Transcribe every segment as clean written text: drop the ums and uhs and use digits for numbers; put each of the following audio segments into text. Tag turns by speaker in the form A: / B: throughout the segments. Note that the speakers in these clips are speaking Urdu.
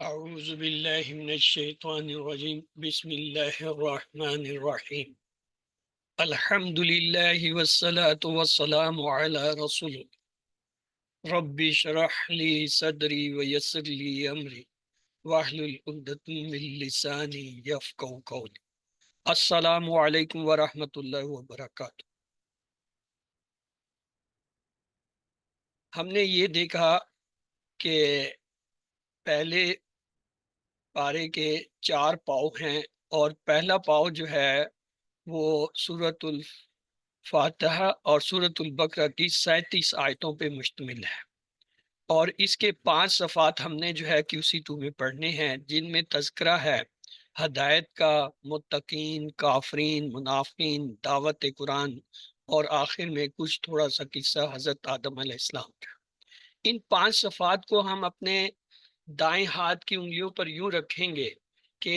A: اعوذ باللہ من الشیطان الرجیم بسم اللہ الرحمن الرحیم الحمد للہ والصلاة والسلام علی رسول رب اشرح لی صدری ویسر لی امری واحلل عقدۃ من لسانی یفقہوا قولی۔ السلام علیکم ورحمۃ اللہ وبرکاتہ۔ ہم نے یہ دیکھا کہ پہلے پارے کے 4 پاؤ ہیں اور پہلا پاؤ جو ہے وہ سورۃ الفاتحہ اور سورۃ البقرہ کی 37 آیتوں پہ مشتمل ہے، اور اس کے 5 صفحات ہم نے جو ہے QC2 میں پڑھنے ہیں، جن میں تذکرہ ہے ہدایت کا، متقین، کافرین، منافقین، دعوت قرآن، اور آخر میں کچھ تھوڑا سا قصہ حضرت آدم علیہ السلام کا۔ ان 5 صفحات کو ہم اپنے دائیں ہاتھ کی انگلیوں پر یوں رکھیں گے کہ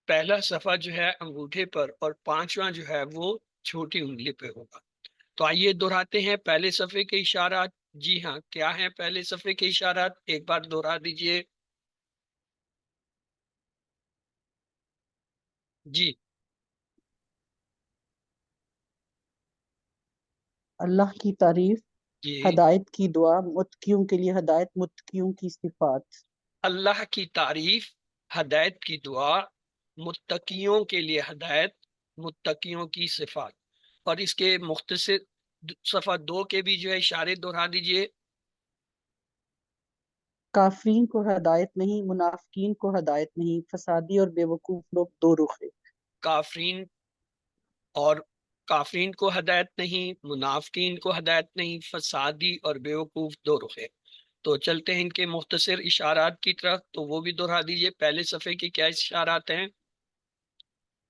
A: پہلا صفحہ جو ہے انگوٹھے پر اور 5واں جو ہے وہ چھوٹی انگلی پہ ہوگا۔ تو آئیے دہراتے ہیں پہلے صفحے کے اشارات۔ جی ہاں، کیا ہیں پہلے صفحے کے اشارات؟ ایک بار دہرا دیجئے۔ جی
B: اللہ کی تعریف،
A: جی،
B: ہدایت کی دعا، متقیوں کے لیے ہدایت، متقیوں کی صفات۔
A: اللہ کی تعریف، ہدایت کی دعا، متقیوں کے لیے ہدایت، متقیوں کی صفات۔ اور اس کے مختصر صفحہ 2 کے بھی جو ہے اشارے دہرا دیجئے۔
B: کافرین کو ہدایت نہیں، منافقین کو ہدایت نہیں، فسادی اور بے وقوف لوگ دو رخ ہیں۔
A: کافرین اور کافرین کو ہدایت نہیں، منافقین کو ہدایت نہیں، فسادی اور بیوقوف دو رخ ہے۔ تو چلتے ہیں ان کے مختصر اشارات کی طرف، تو وہ بھی دہرا دیجئے۔ پہلے صفحے کے کیا اشارات ہیں؟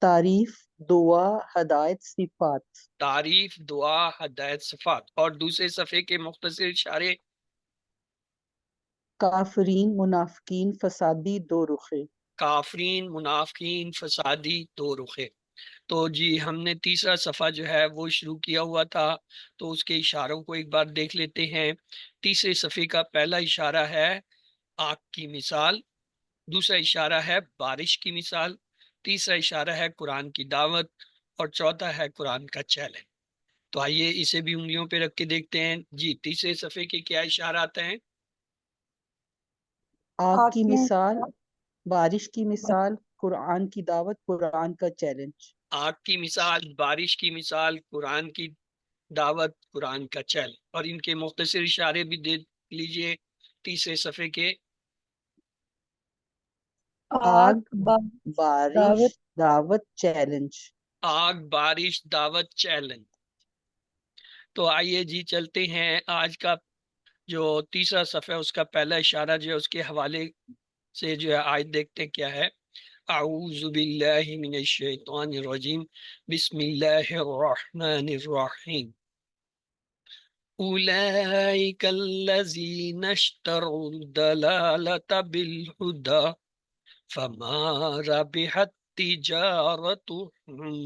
B: تعریف، دعا، ہدایت، صفات۔
A: تعریف، دعا، ہدایت، صفات۔ اور دوسرے صفحے کے مختصر اشارے؟
B: کافرین، منافقین، فسادی دو رخ ہیں۔
A: کافرین، منافقین، فسادی دو رخ ہے۔ تو جی ہم نے تیسرا صفحہ جو ہے وہ شروع کیا ہوا تھا، تو اس کے اشاروں کو ایک بار دیکھ لیتے ہیں۔ تیسرے صفحے کا پہلا اشارہ ہے آگ کی مثال، دوسرا اشارہ ہے بارش کی مثال، تیسرا اشارہ ہے قرآن کی دعوت، اور چوتھا ہے قرآن کا چیلنج۔ تو آئیے اسے بھی انگلیوں پہ رکھ کے دیکھتے ہیں۔ جی تیسرے صفحے کے کیا اشارات ہیں؟
B: آگ کی مثال، بارش کی مثال، قرآن کی دعوت، قرآن کا چیلنج۔
A: آگ کی مثال، بارش کی مثال، قرآن کی دعوت، قرآن کا چیلنج۔ اور ان کے مختصر اشارے بھی دیکھ لیجئے تیسرے صفحے کے۔
B: آگ، بارش، دعوت، چیلنج۔
A: آگ، بارش، دعوت، چیلنج۔ تو آئیے جی چلتے ہیں آج کا جو تیسرا صفحہ، اس کا پہلا اشارہ جو ہے اس کے حوالے سے جو ہے آج دیکھتے کیا ہے۔ اعوذ باللہ من الشیطان الرجیم بسم اللہ الرحمن الرحیم اولئک الذین اشتروا الضلالة بالہدی فما ربحت تجارتهم۔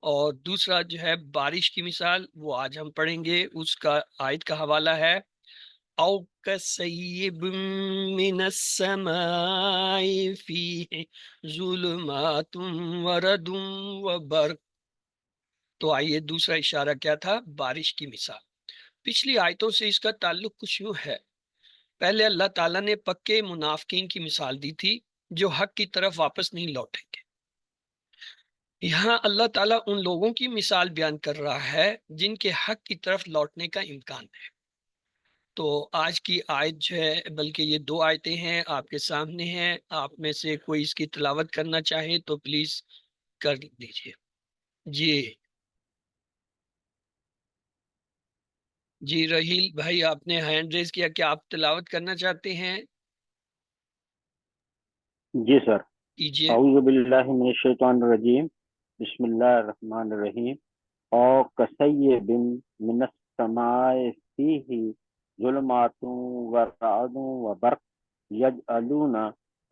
A: اور دوسرا جو ہے بارش کی مثال، وہ آج ہم پڑھیں گے، اس کا آیت کا حوالہ ہے او کسیب من السماء فیہ ظلمات ورد وبرق۔ تو آئیے دوسرا اشارہ کیا تھا؟ بارش کی مثال۔ پچھلی آیتوں سے اس کا تعلق کچھ یوں ہے۔ پہلے اللہ تعالیٰ نے پکے منافقین کی مثال دی تھی جو حق کی طرف واپس نہیں لوٹیں گے۔ یہاں اللہ تعالیٰ ان لوگوں کی مثال بیان کر رہا ہے جن کے حق کی طرف لوٹنے کا امکان ہے۔ تو آج کی آیت جو ہے، بلکہ یہ 2 آیتیں ہیں آپ کے سامنے ہیں، آپ میں سے کوئی اس کی تلاوت کرنا چاہے تو پلیز کر دیجئے۔ جی جی رحیل بھائی، آپ نے ہینڈ ریز کیا، کہ آپ تلاوت کرنا چاہتے ہیں؟
C: جی سر۔
A: کیجئے۔
C: اعوذ باللہ من الشیطان الرجیم، بسم اللہ الرحمن الرحیم۔ او کسیب من السماء فیہ ظلمات ورعد وبرق یجعلون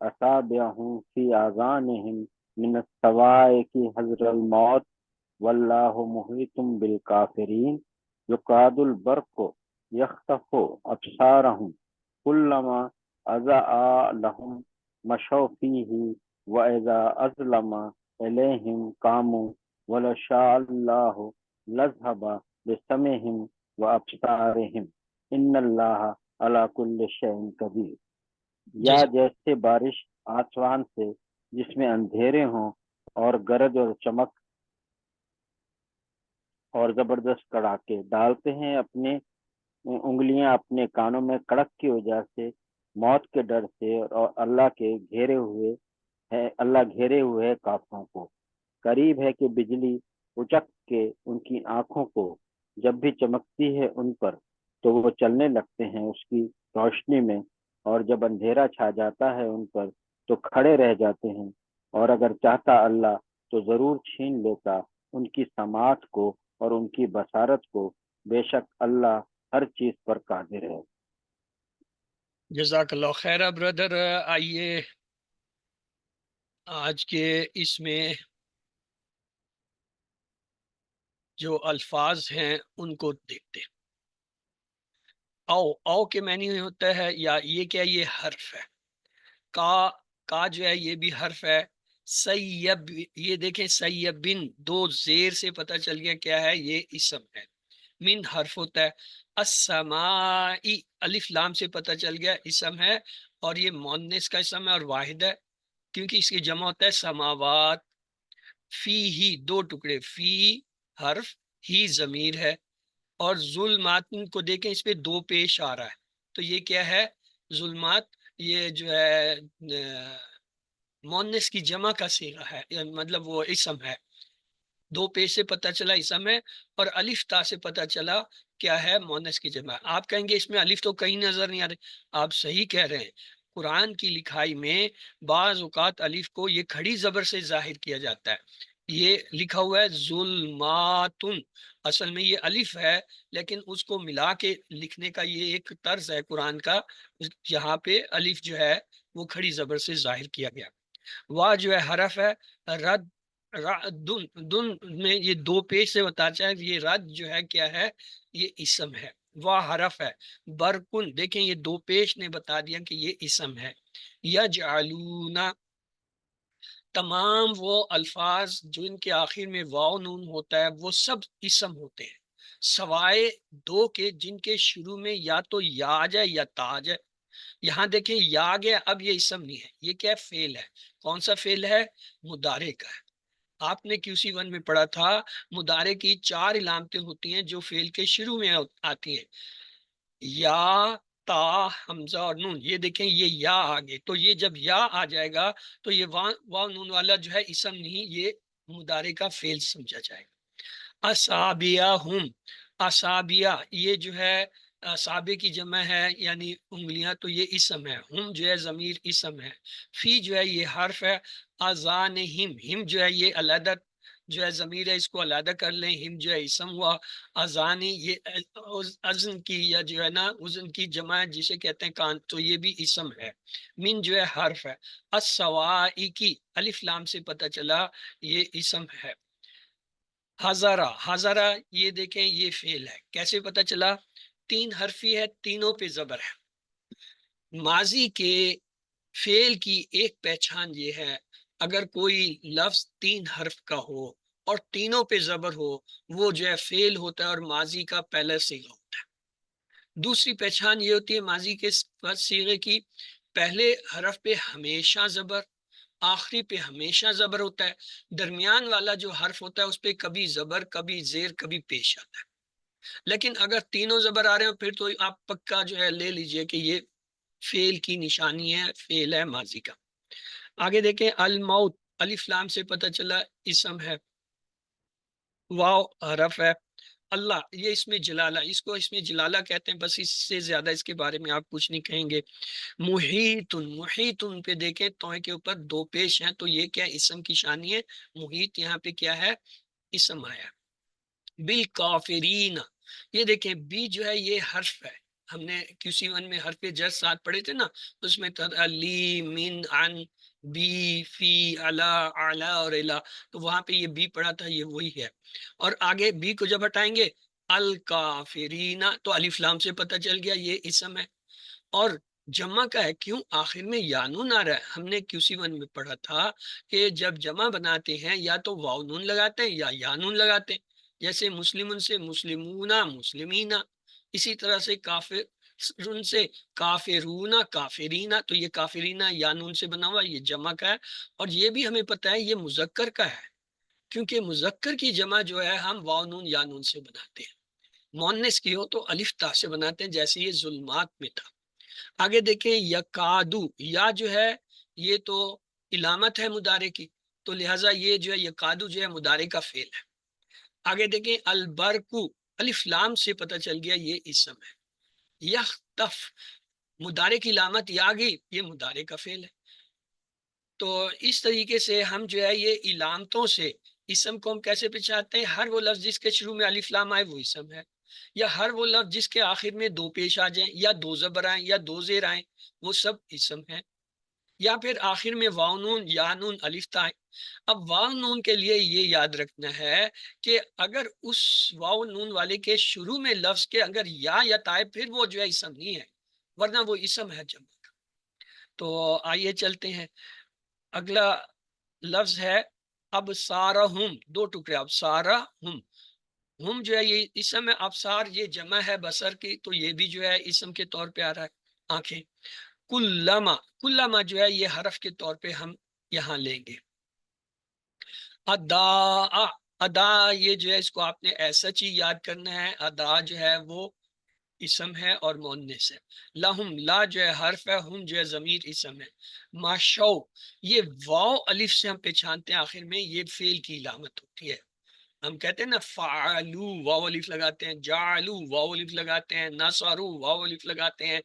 C: اصابعهم فی آذانهم من الصواعق حذر الموت واللہ محیط بالکافرین یکاد البرق یخطف ابصارهم کلما أزاء لهم مشوا فيه وإذا أظلم إليهم قاموا ولو شاء الله لذهب بسمعهم وأبصارهم إن الله على كل شيء قدير. یا
A: جزاک
C: جیسے بارش آسمان سے جس میں اندھیرے ہوں اور گرج اور چمک اور زبردست کڑاکے ڈالتے ہیں اپنے انگلیاں اپنے کانوں میں کڑک کی وجہ سے موت کے ڈر سے، اور اللہ گھیرے ہوئے ہے کافروں کو. قریب ہے کہ بجلی اچک کے ان کی آنکھوں کو جب بھی چمکتی ہے ان پر تو وہ چلنے لگتے ہیں اس کی روشنی میں، اور جب اندھیرا چھا جاتا ہے ان پر تو کھڑے رہ جاتے ہیں. اور اگر چاہتا اللہ تو ضرور چھین لیتا ان کی سماعت کو اور ان کی بصارت کو، بے شک اللہ ہر چیز پر قادر ہے.
A: جزاک اللہ خیر بردر. آئیے آج کے اس میں جو الفاظ ہیں ان کو دیکھتے ہیں. او کے معنی ہوتا ہے یا یہ کیا، یہ حرف ہے. کا جو ہے یہ بھی حرف ہے. سیب، یہ دیکھیں سیبن، دو زیر سے پتہ چل گیا کیا ہے، یہ اسم ہے. من حرف ہوتا ہے. السمائی، الف لام سے پتہ چل گیا اسم ہے، اور یہ مؤنث کا اسم ہے اور واحد ہے کیونکہ اس کی جمع ہوتا ہے سماوات. فی ہی، دو ٹکڑے، فی حرف، ہی ضمیر ہے. اور ظلمات کو دیکھیں، اس پہ دو پیش آ رہا ہے تو یہ کیا ہے، ظلمات. یہ جو ہے مؤنث کی جمع کا صیغہ ہے، مطلب وہ اسم ہے. دو پیش سے پتہ چلا اسم ہے، اور الف تا سے پتہ چلا کیا ہے، مؤنث کی جمع. آپ کہیں گے اس میں الف تو کہیں نظر نہیں آ رہی. آپ صحیح کہہ رہے ہیں. قرآن کی لکھائی میں بعض اوقات الف کو یہ کھڑی زبر سے ظاہر کیا جاتا ہے. یہ لکھا ہوا ہے ظلماتن، اصل میں یہ الف ہے لیکن اس کو ملا کے لکھنے کا یہ ایک طرز ہے قرآن کا، جہاں پہ الف جو ہے وہ کھڑی زبر سے ظاہر کیا گیا. واہ جو ہے حرف ہے. رد، دن دن میں یہ دو پیش سے بتاتا ہے، یہ رد جو ہے کیا ہے، یہ اسم ہے. واہ حرف ہے. برکن، دیکھیں یہ دو پیش نے بتا دیا کہ یہ اسم ہے. یجعلون، تمام وہ الفاظ جو ان کے آخر میں واو نون ہوتا ہے وہ سب اسم ہوتے ہیں، سوائے دو کے جن کے شروع میں یا تو یا آ جائے یا تا آ جائے. یہاں دیکھیں یا آ گیا، اب یہ اسم نہیں ہے، یہ کیا فعل ہے. کون سا فعل ہے، مضارع کا ہے. آپ نے QC1 میں پڑھا تھا مضارع کی 4 علامتیں ہوتی ہیں جو فعل کے شروع میں آتی ہیں، یا، تا، حمزہ اور نون. یہ دیکھیں یہ یا آگے، تو یہ جب یا آ جائے گا تو یہ واو نون والا جو ہے اسم نہیں، یہ مضارع کا فعل سمجھا جائے گا. اصابیہ ہم، اصابیہ یہ جو ہے اصابع کی جمع ہے یعنی انگلیاں، تو یہ اسم ہے. ہم جو ہے ضمیر اسم ہے. فی جو ہے یہ حرف ہے. اذانہم، ہم جو ہے یہ علیحدہ جو ہے ضمیر ہے، اس کو علیحدہ کر لیں، ہم جو ہے اسم ہوا. اذانی یہ اذن کی یا جو ہے نا اذن کی جمع ہے جسے کہتے ہیں کان، تو یہ بھی اسم ہے. من جو ہے حرف ہے. السوائی کی، الف لام سے پتہ چلا یہ اسم ہے. ہزارہ، ہزارہ یہ دیکھیں یہ فعل ہے. کیسے پتہ چلا، 3 حرفی ہے، تینوں پہ زبر ہے. ماضی کے فعل کی ایک پہچان یہ ہے، اگر کوئی لفظ 3 حرف کا ہو اور تینوں پہ زبر ہو، وہ جو ہے فعل ہوتا ہے اور ماضی کا پہلا صیغہ ہوتا ہے. دوسری پہچان یہ ہوتی ہے ماضی کے صیغے کی، پہلے حرف پہ ہمیشہ زبر، آخری پہ ہمیشہ زبر ہوتا ہے، درمیان والا جو حرف ہوتا ہے اس پہ کبھی زبر، کبھی زیر، کبھی پیش آتا ہے. لیکن اگر تینوں زبر آ رہے ہیں پھر تو آپ پکا جو ہے لے لیجئے کہ یہ فعل کی نشانی ہے، فعل ہے ماضی کا. آگے دیکھیں الموت، الف لام سے پتہ چلا اسم ہے. واو حرف ہے. اللہ، یہ اس میں جلالہ، اس کو اس میں جلالہ کہتے ہیں، بس اس سے زیادہ اس کے بارے میں آپ کچھ نہیں کہیں گے. محیطن، محیطن پہ دیکھیں توئے کے اوپر دو پیش ہیں، تو یہ کیا اسم کی شانی ہے. محیط یہاں پہ کیا ہے، اسم آیا. بالکافرین، یہ دیکھیں بی جو ہے یہ حرف ہے. ہم نے QC1 میں حرف جر 7 پڑھے تھے نا، اس میں لی، من، عن، بی، فی، علا، اعلی اور الا، تو وہاں پہ یہ بی پڑھا تھا، یہ وہی ہے. اور آگے بی کو جب ہٹائیں گے الکافرین، تو الف لام سے پتہ چل گیا یہ اسم ہے. اور جمع کا ہے، کیوں آخر میں یا نون آ رہا ہے؟ ہم نے QC1 میں پڑھا تھا کہ جب جمع بناتے ہیں یا تو واو نون لگاتے ہیں یا نون لگاتے ہیں، جیسے مسلمون سے مسلمونا مسلمینا، اسی طرح سے کافرون سے کافرونا کافرینا، تو یہ کافرینا یا نون سے بنا ہوا، یہ جمع کا ہے۔ اور یہ بھی ہمیں پتہ ہے یہ مذکر کا ہے، کیونکہ مذکر کی جمع جو ہے ہم واو نون یا نون سے بناتے ہیں، مؤنث کی ہو تو الف تا سے بناتے ہیں، جیسے یہ ظلمات میں تھا۔ آگے دیکھیں یکادو، یا جو ہے یہ تو علامت ہے مضارع کی، تو لہٰذا یہ جو ہے یکادو جو ہے مضارع کا فعل ہے۔ آگے دیکھیں البرکو، الف لام سے پتہ چل گیا یہ اسم ہے۔ یختف، مضارع کی علامت یا گئی، یہ مضارع کا فعل ہے۔ تو اس طریقے سے ہم جو ہے یہ علامتوں سے اسم کو ہم کیسے پہچانتے ہیں؟ ہر وہ لفظ جس کے شروع میں الف لام آئے وہ اسم ہے، یا ہر وہ لفظ جس کے آخر میں دو پیش آ جائیں، یا دو زبر آئیں یا دو زیر آئیں، وہ سب اسم ہے، یا پھر آخر میں واو نون یا نون الف تا آئیں۔ اب واو نون کے لیے یہ یاد رکھنا ہے کہ اگر اس واو نون والے کے شروع میں لفظ کے اگر یا تا پھر وہ جو ہے اسم نہیں ہے، ورنہ وہ اسم ہے جمع کا۔ تو آئیے چلتے ہیں، اگلا لفظ ہے ابصارہم، دو ٹکڑے ابصارہم، ہم جو ہے یہ اسم ہے، ابصار یہ جمع ہے بصر کی، تو یہ بھی جو ہے اسم کے طور پہ آ رہا ہے، آنکھیں۔ کلما، کلما جو ہے یہ حرف کے طور پہ ہم یہاں لیں گے۔ ادا، ادا یہ جو ہے اس کو آپ نے ایسا چیز یاد کرنا ہے، ادا جو ہے وہ اسم ہے اور مؤنث ہے۔ لہم، لا جو ہے حرف ہے، ہم جو ہے ضمیر اسم ہے۔ ماشو، یہ واو الف سے ہم پہچانتے ہیں آخر میں یہ فعل کی علامت ہوتی ہے، ہم کہتے ہیں نا فعلو واو الف لگاتے ہیں، جعلو واو الف لگاتے ہیں، نصرو واو الف لگاتے ہیں،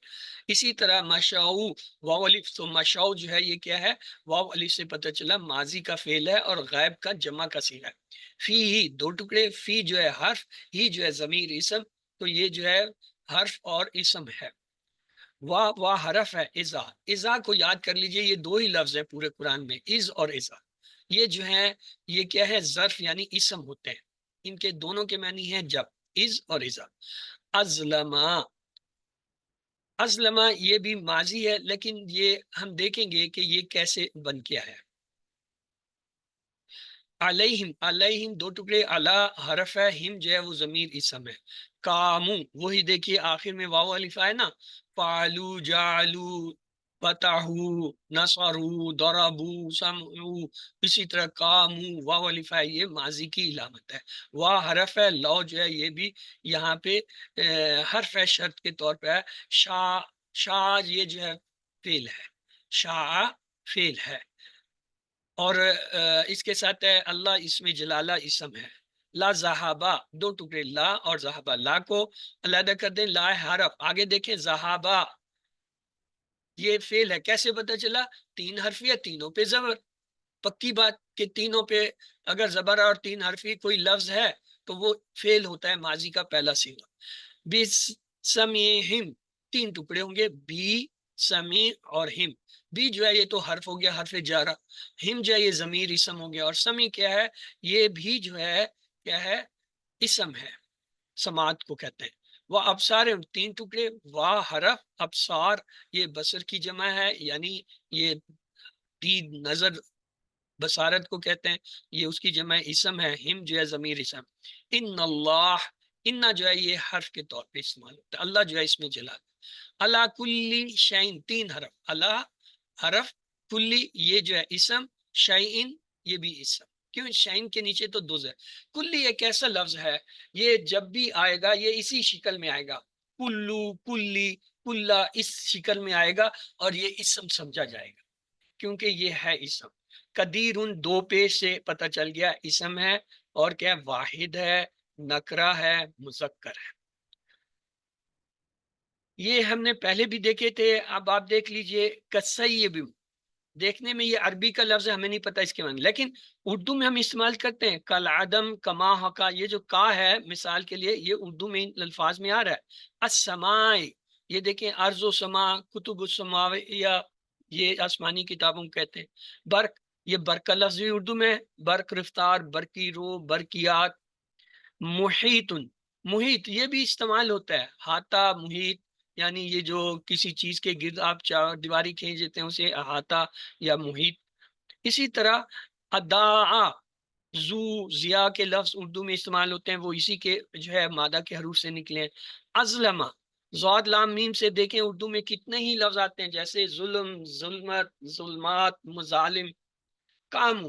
A: اسی طرح مشاؤ واو الف، تو مشاؤ جو ہے یہ کیا ہے؟ واو الف سے پتہ چلا ماضی کا فعل ہے اور غائب کا جمع کا صیغہ ہے۔ فی ہی، دو ٹکڑے، فی جو ہے حرف، ہی جو ہے ضمیر اسم، تو یہ جو ہے حرف اور اسم ہے۔ واہ حرف ہے، ازا، ازا کو یاد کر لیجئے، یہ دو ہی لفظ ہیں پورے قرآن میں، از اور ازا، یہ جو ہے یہ کیا ہے؟ ظرف یعنی اسم ہوتے ہیں، ان کے دونوں کے معنی ہیں جب، از اور ازا۔ ازلما، ازلما یہ بھی ماضی ہے، لیکن یہ ہم دیکھیں گے کہ یہ کیسے بن کیا ہے۔ علیہم، علیہم دو ٹکڑے، علا حرف ہے، ہم جو ہے وہ ضمیر اسم ہے۔ کامو، وہی دیکھیے آخر میں واو الف آئے نا، فعلو جعلو فتحو نصرو ضربو سمعو، اسی طرح کامو واو الف آئے، یہ ماضی کی علامت ہے۔ وا حرف ہے، لو جو ہے یہ بھی یہاں پہ حرف ہے شرط کے طور پہ ہے۔ شا، شا یہ جو ہے فعل ہے، شاء فعل ہے، اور اس کے ساتھ ہے اللہ اسم جلالہ اسم ہے۔ لا ذہابہ، دو ٹکڑے، لا اور ذہابہ، لا کو علیحدہ کر دیں، لا حرف، آگے دیکھیں ذہابہ یہ فعل ہے، کیسے پتہ چلا؟ تین حرفی ہے، تینوں پہ زبر، پکی بات کہ تینوں پہ اگر زبر اور تین حرفی کوئی لفظ ہے تو وہ فعل ہوتا ہے ماضی کا پہلا صیغہ۔ بسمیہم، تین ٹکڑے ہوں گے، بی سمیع اور ہم، بی جو ہے یہ تو حرف ہو گیا، حرف جارہ، ہم جو ہے یہ ضمیر اسم ہو گیا، اور سمیع کیا ہے؟ یہ بھی جو ہے کیا ہے؟ اسم ہے، سماعت کو کہتے ہیں۔ وہ ابصار، تین ٹکڑے، واہ حرف، ابصار یہ بصر کی جمع ہے، یعنی یہ دید نظر بصارت کو کہتے ہیں، یہ اس کی جمع اسم ہے، ہم جو ہے ضمیر اسم۔ ان اللہ، ان جو ہے یہ حرف کے طور پہ استعمال ہوتا ہے، اللہ جو ہے اس میں جلال۔ اللہ کلی شعین، تین حرف، اللہ حرف، کلی یہ جو ہے اسم، شعین یہ بھی اسم، کیوں؟ شعین کے نیچے تو دو زیر۔ کلی ایک ایسا لفظ ہے یہ جب بھی آئے گا یہ اسی شکل میں آئے گا، کلو، کلی، کلا، اس شکل میں آئے گا اور یہ اسم سمجھا جائے گا کیونکہ یہ ہے اسم۔ قدیر، ان دو پیش سے پتہ چل گیا اسم ہے، اور کیا؟ واحد ہے، نکرہ ہے، مذکر ہے۔ یہ ہم نے پہلے بھی دیکھے تھے، اب آپ دیکھ لیجئے کسیب، دیکھنے میں یہ عربی کا لفظ ہے، ہمیں نہیں پتہ اس کے معنی، لیکن اردو میں ہم استعمال کرتے ہیں کل عدم، کما حقا، یہ جو کا ہے مثال کے لیے یہ اردو میں ان الفاظ میں آ رہا ہے۔ السماء، یہ دیکھیں ارض و سما، کتب السماویہ یہ آسمانی کتابوں کہتے ہیں۔ برق، یہ برق کا لفظ بھی اردو میں، برق رفتار، برقی رو، برقیات۔ محیط، محیط یہ بھی استعمال ہوتا ہے، ہاتھا محیط، یعنی یہ جو کسی چیز کے گرد آپ چار دیواری کھینچ دیتے ہیں اسے احاطہ یا محیط. اسی طرح ادا، زو، ضیا کے لفظ اردو میں استعمال ہوتے ہیں، وہ اسی کے جو ہے مادہ کے حروف سے نکلے ہیں. ازلمہ، ضاد لام میم سے دیکھیں اردو میں کتنے ہی لفظ آتے ہیں، جیسے ظلم، ظلمت، ظلمات، مظالم. کامو،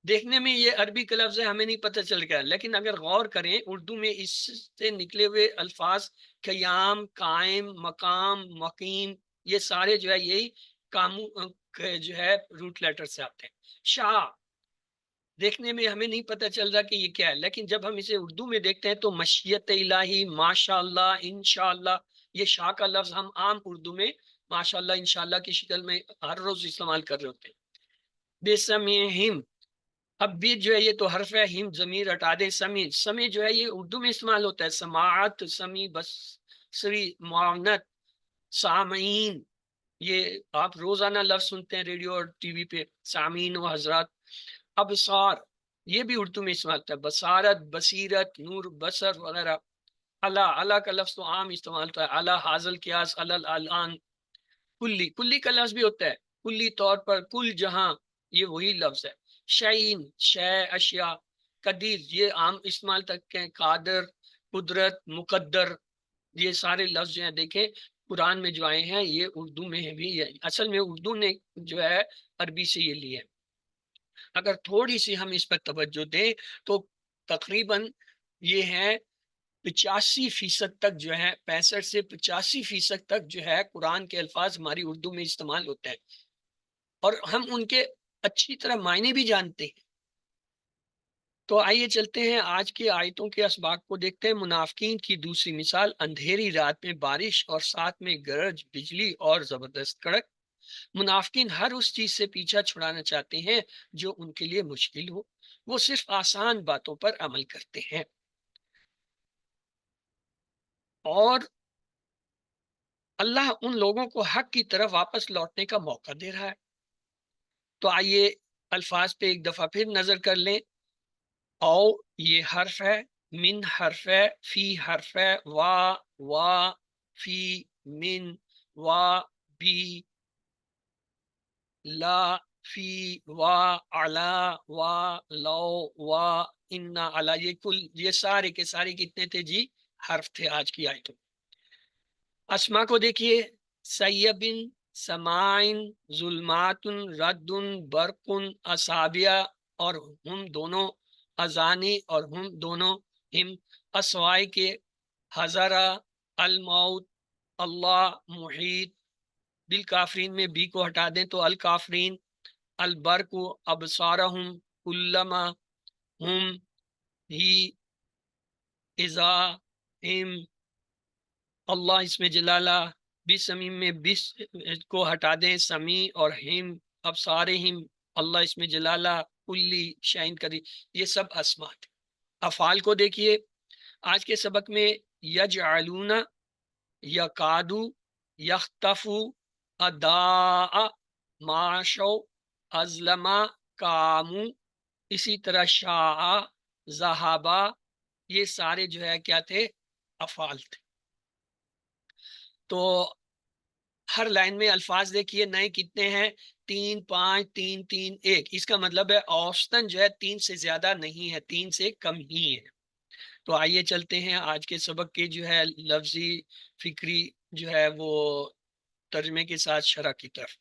A: دیکھنے میں یہ عربی کا لفظ ہے، ہمیں نہیں پتہ چل گیا، لیکن اگر غور کریں اردو میں اس سے نکلے ہوئے الفاظ قیام، قائم، مقام، مقیم، یہ سارے جو ہے یہی کامو جو ہے روٹ لیٹر سے آتے ہیں. شاہ، دیکھنے میں ہمیں نہیں پتہ چل رہا کہ یہ کیا ہے، لیکن جب ہم اسے اردو میں دیکھتے ہیں تو مشیت الہی، ماشاءاللہ، انشاءاللہ، یہ شاہ کا لفظ ہم عام اردو میں ماشاءاللہ، انشاءاللہ کی شکل میں ہر روز استعمال کر رہے ہوتے ہیں. بسمیہم، اب بھی جو ہے یہ تو حرف ہے، ہم ضمیر ہٹا دیں. سمی، سمی جو ہے یہ اردو میں استعمال ہوتا ہے، سماعت، سمی، بصری، معاونت. سامعین، یہ آپ روزانہ لفظ سنتے ہیں ریڈیو اور ٹی وی پہ، سامعین و حضرات. ابصار، یہ بھی اردو میں استعمال ہوتا ہے، بصارت، بصیرت، نور، بصر وغیرہ. اللہ، اللہ کا لفظ تو عام استعمال ہوتا ہے، اللہ حاصل قیاس، الان. کلی، کلی کا لفظ بھی ہوتا ہے، کلی طور پر، کل جہاں، یہ وہی لفظ ہے. شعین، شے، اشیاء. قدیر، یہ عام استعمال تک ہیں، قادر، قدرت، مقدر. یہ سارے لفظ جو ہیں دیکھیں قرآن میں جو آئے ہیں یہ اردو میں بھی ہے، اصل میں اردو نے جو ہے عربی سے یہ لیے. اگر تھوڑی سی ہم اس پر توجہ دیں تو تقریباً یہ ہے 85% تک جو ہے، 65 سے 85% تک جو ہے قرآن کے الفاظ ہماری اردو میں استعمال ہوتے ہیں، اور ہم ان کے اچھی طرح معنی بھی جانتے ہیں. تو آئیے چلتے ہیں آج کی آیتوں کے اسباق کو دیکھتے ہیں. منافقین کی دوسری مثال، اندھیری رات میں بارش اور ساتھ میں گرج، بجلی اور زبردست کڑک. منافقین ہر اس چیز سے پیچھا چھڑانا چاہتے ہیں جو ان کے لیے مشکل ہو، وہ صرف آسان باتوں پر عمل کرتے ہیں. اور اللہ ان لوگوں کو حق کی طرف واپس لوٹنے کا موقع دے رہا ہے. تو آئیے الفاظ پہ ایک دفعہ پھر نظر کر لیں. او، یہ حرف ہے، من حرف ہے، فی حرف ہے، وا، فی، من، وا، بی، لا، فی، وا، علا، وا، لو، وا، انا، علا. یہ کل، یہ سارے کے سارے کتنے تھے جی؟ حرف تھے آج کی آیتوں. اسما کو دیکھیے، سیبن، سمائن، ظلمات، رد، برقن، اصابیہ، اور ہم دونوں، ازانی، اور ہم دونوں، ہم اسوائی کے، حضرہ، الموت، اللہ، محیط. بالکافرین میں بی کو ہٹا دیں تو الکافرین. البرق، ابصارہم، کلما، ہم، ہی، اذا، ہم. اللہ اس میں جلالہ. بسمیم میں بس کو ہٹا دیں، سمیع اور ہم، ابصارہم. اللہ اس میں جلالہ. کلی شائن کری، یہ سب اسماء تھے. افعال کو دیکھیے، آج کے سبق میں یجعلون، یقادو، یختفو، ادا، معاشو، ازلما، کامو. اسی طرح شاع، ذہابا، یہ سارے جو ہے کیا تھے؟ افعال تھے. تو ہر لائن میں الفاظ دیکھیے نئے کتنے ہیں؟ 3، 5، 3، 3، 1. اس کا مطلب ہے اوسطاً جو ہے 3 سے زیادہ نہیں ہے، 3 سے کم ہی ہے. تو آئیے چلتے ہیں آج کے سبق کے جو ہے لفظی فکری جو ہے وہ ترجمے کے ساتھ شرح کی طرف.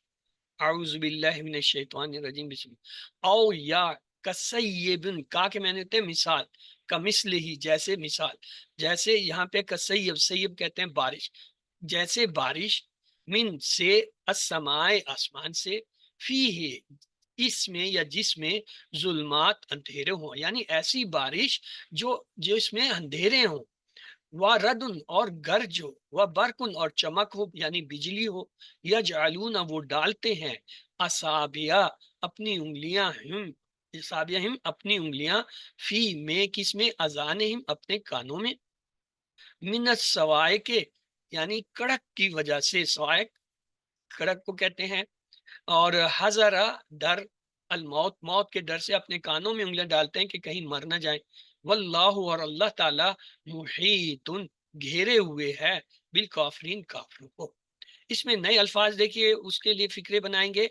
A: اعوذ باللہ من الشیطان الرجیم. بسم اللہ. او یا کسیبن، کا کہ میں نے کہتے ہیں مثال، کمثل ہی، جیسے مثال. جیسے یہاں پہ کسیب، سیب کہتے ہیں بارش، جیسے بارش، من سے، السماء آسمان سے، فی ہے اس میں یا جس میں، ظلمات اندھیرے ہوں، یعنی ایسی بارش جو اس میں اندھیرے ہوں. وردن اور گرج ہو، وبرقن اور چمک ہو یعنی بجلی ہو. یجعلون وہ ڈالتے ہیں، اصابع اپنی انگلیاں، ہم اصابع ہم اپنی انگلیاں، فی میں کس میں، اذانہم اپنے کانوں میں، من الصواعق یعنی کڑک کی وجہ سے، صواعق کڑک کو کہتے ہیں. اور حذر ڈر، الموت موت کے ڈر سے اپنے کانوں میں انگلیاں ڈالتے ہیں کہ کہیں مر نہ جائیں. واللہ اور اللہ تعالی محیط گھیرے ہوئے ہے بالکافرین کافروں کو. اس میں نئے الفاظ دیکھیے، اس کے لیے فکرے بنائیں گے.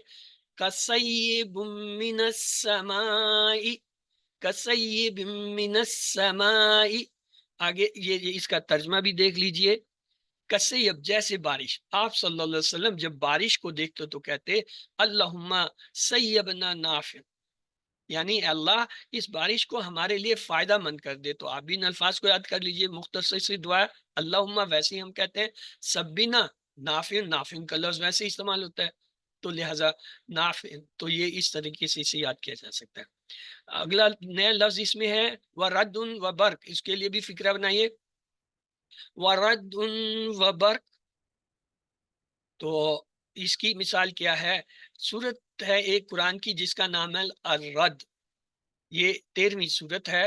A: کَصَيِّبٍ مِّنَ السَّمَاءِ، کَصَيِّبٍ مِّنَ السَّمَاءِ. آگے یہ اس کا ترجمہ بھی دیکھ لیجئے. کسیب جیسے بارش. آپ صلی اللہ علیہ وسلم جب بارش کو دیکھتے تو کہتے اللہم سیبنا نافع، یعنی اللہ اس بارش کو ہمارے لیے فائدہ مند کر دے. تو آپ بھی ان الفاظ کو یاد کر لیجئے، مختصر سی دعا ہے اللہم. ویسے ہی ہم کہتے ہیں سبنا نافع، نافع کا لفظ ویسے ہی استعمال ہوتا ہے، تو لہذا نافع، تو یہ اس طریقے سے اسے یاد کیا جا سکتا ہے. اگلا نیا لفظ اس میں ہے ورد و برق. اس کے لیے بھی فکرہ بنائیے. ورد و برق، تو اس کی مثال کیا ہے؟ سورت ہے ایک قرآن کی جس کا نام ہے الرد. یہ 13ویں سورت ہے.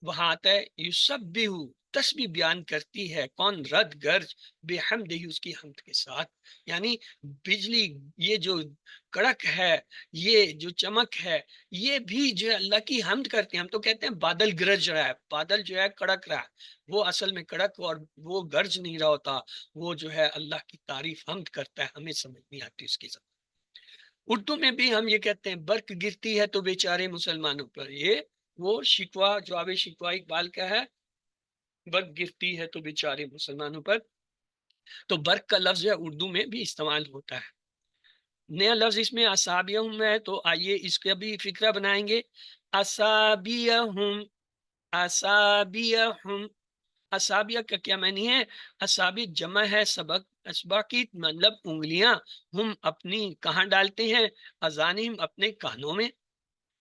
A: وہاں آتا ہے یسبح، تسبیح بیان کرتی ہے کون؟ رد گرج، بحمدہ، اس کی حمد کے ساتھ. یعنی بجلی، یہ جو کڑک ہے، یہ جو چمک ہے، یہ بھی جو ہے اللہ کی حمد کرتے ہیں. ہم تو کہتے ہیں بادل گرج رہا ہے، بادل جو ہے کڑک رہا ہے، وہ اصل میں کڑک اور وہ گرج نہیں رہا ہوتا، وہ جو ہے اللہ کی تعریف حمد کرتا ہے. ہمیں سمجھ نہیں آتی اس کی زبان. اردو میں بھی ہم یہ کہتے ہیں برق گرتی ہے تو بیچارے مسلمانوں پر. یہ وہ شکوہ، جواب شکوہ اقبال کا ہے، برق گرتی ہے تو بیچارے مسلمانوں پر. تو برق کا لفظ ہے اردو میں بھی استعمال ہوتا ہے. نیا لفظ اس میں اصابیہم ہے، تو آئیے اس کا بھی فکرہ بنائیں گے. اصابیہم، اصابیہم. اصابیہ کا کیا معنی ہے؟ اصابی جمع ہے سبق، اسبا کی مطلب انگلیاں. ہم اپنی کہاں ڈالتے ہیں؟ اذانہم، اپنے کانوں میں.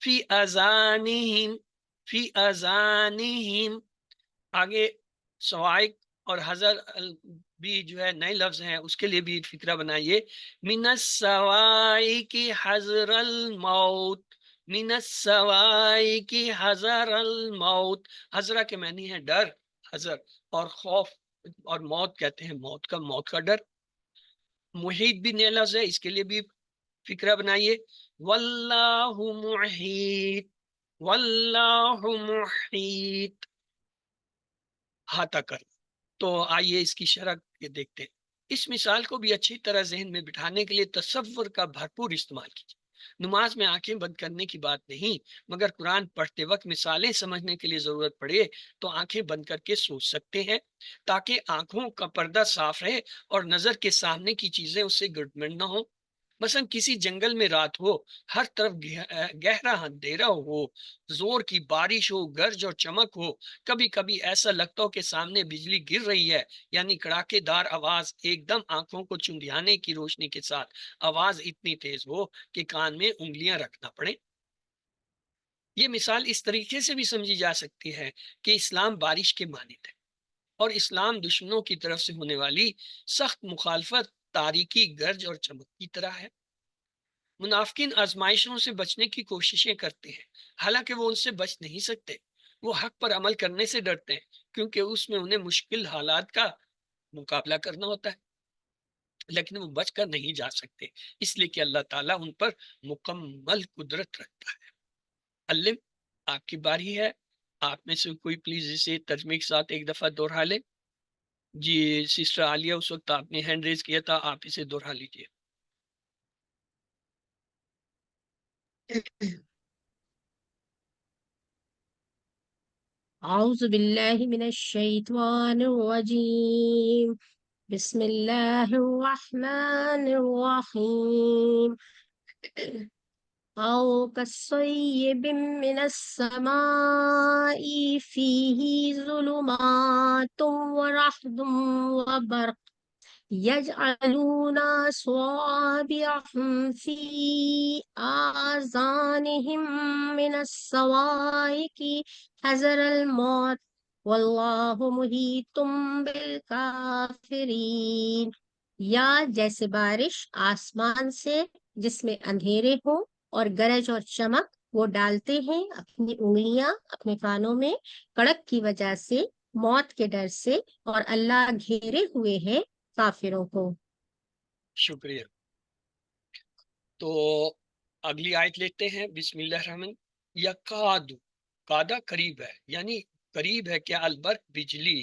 A: فی اذانہم، فی اذانہم. آگے سوائق اور حضر بھی جو ہے نئے لفظ ہیں، اس کے لیے بھی فکرہ بنائیے. من السوائق حذر الموت، من السوائق حذر الموت. حذرہ کے معنی ہے ڈر، حذر، اور خوف، اور موت کہتے ہیں موت کا ڈر. محیط بھی نیا لفظ ہے، اس کے لیے بھی فکرہ بنائیے. واللہ محیط، واللہ محیط، احاطہ کر. تو آئیے اس کی شرح دیکھتے ہیں. اس مثال کو بھی اچھی طرح ذہن میں بٹھانے کے لیے تصور کا بھرپور استعمال کیجیے. نماز میں آنکھیں بند کرنے کی بات نہیں، مگر قرآن پڑھتے وقت مثالیں سمجھنے کے لیے ضرورت پڑے تو آنکھیں بند کر کے سوچ سکتے ہیں، تاکہ آنکھوں کا پردہ صاف رہے اور نظر کے سامنے کی چیزیں اس سے گڑبڑ نہ ہو. مثلا کسی جنگل میں رات ہو، ہر طرف گہرا اندھیرا ہو، زور کی بارش ہو، گرج اور چمک ہو، کبھی کبھی ایسا لگتا ہو کہ سامنے بجلی گر رہی ہے، یعنی کڑاکے دار آواز، ایک دم آنکھوں کو چندیانے کی روشنی کے ساتھ آواز اتنی تیز ہو کہ کان میں انگلیاں رکھنا پڑے. یہ مثال اس طریقے سے بھی سمجھی جا سکتی ہے کہ اسلام بارش کے مانند ہے، اور اسلام دشمنوں کی طرف سے ہونے والی سخت مخالفت تاریکی، گرج اور چمک کی طرح ہے. منافقین آزمائشوں سے بچنے کی کوششیں کرتے ہیں، حالانکہ وہ ان سے بچ نہیں سکتے. وہ حق پر عمل کرنے سے ڈرتے ہیں کیونکہ اس میں انہیں مشکل حالات کا مقابلہ کرنا ہوتا ہے، لیکن وہ بچ کر نہیں جا سکتے، اس لیے کہ اللہ تعالیٰ ان پر مکمل قدرت رکھتا ہے. علم، آپ کی باری ہے. آپ میں سے کوئی پلیز اسے ترجمے کے ساتھ ایک دفعہ دوہرا لے. جی سسٹر عالیہ، اس وقت آپ نے ہینڈ ریز کیا تھا، آپ اسے دوہرا لیجیے.
D: أعوذ بالله من الشيطان الرجيم. بسم الله الرحمن الرحيم. أو كالصيب من السماء فيه ظلمات ورعد وبرق يجعلون أصابعهم في آذانهم من الصواعق حذر الموت واللہ محیط بالکافرین. یا جیسے بارش آسمان سے جس میں اندھیرے ہوں اور گرج اور چمک، وہ ڈالتے ہیں اپنی انگلیاں اپنے کانوں میں کڑک کی وجہ سے، موت کے ڈر سے، اور اللہ گھیرے ہوئے ہیں کافروں کو.
A: شکریہ. تو اگلی آیت لیتے ہیں. بسم اللہ الرحمن. یکاد، کادا قریب ہے، یعنی قریب ہے کیا؟ البرق، بجلی،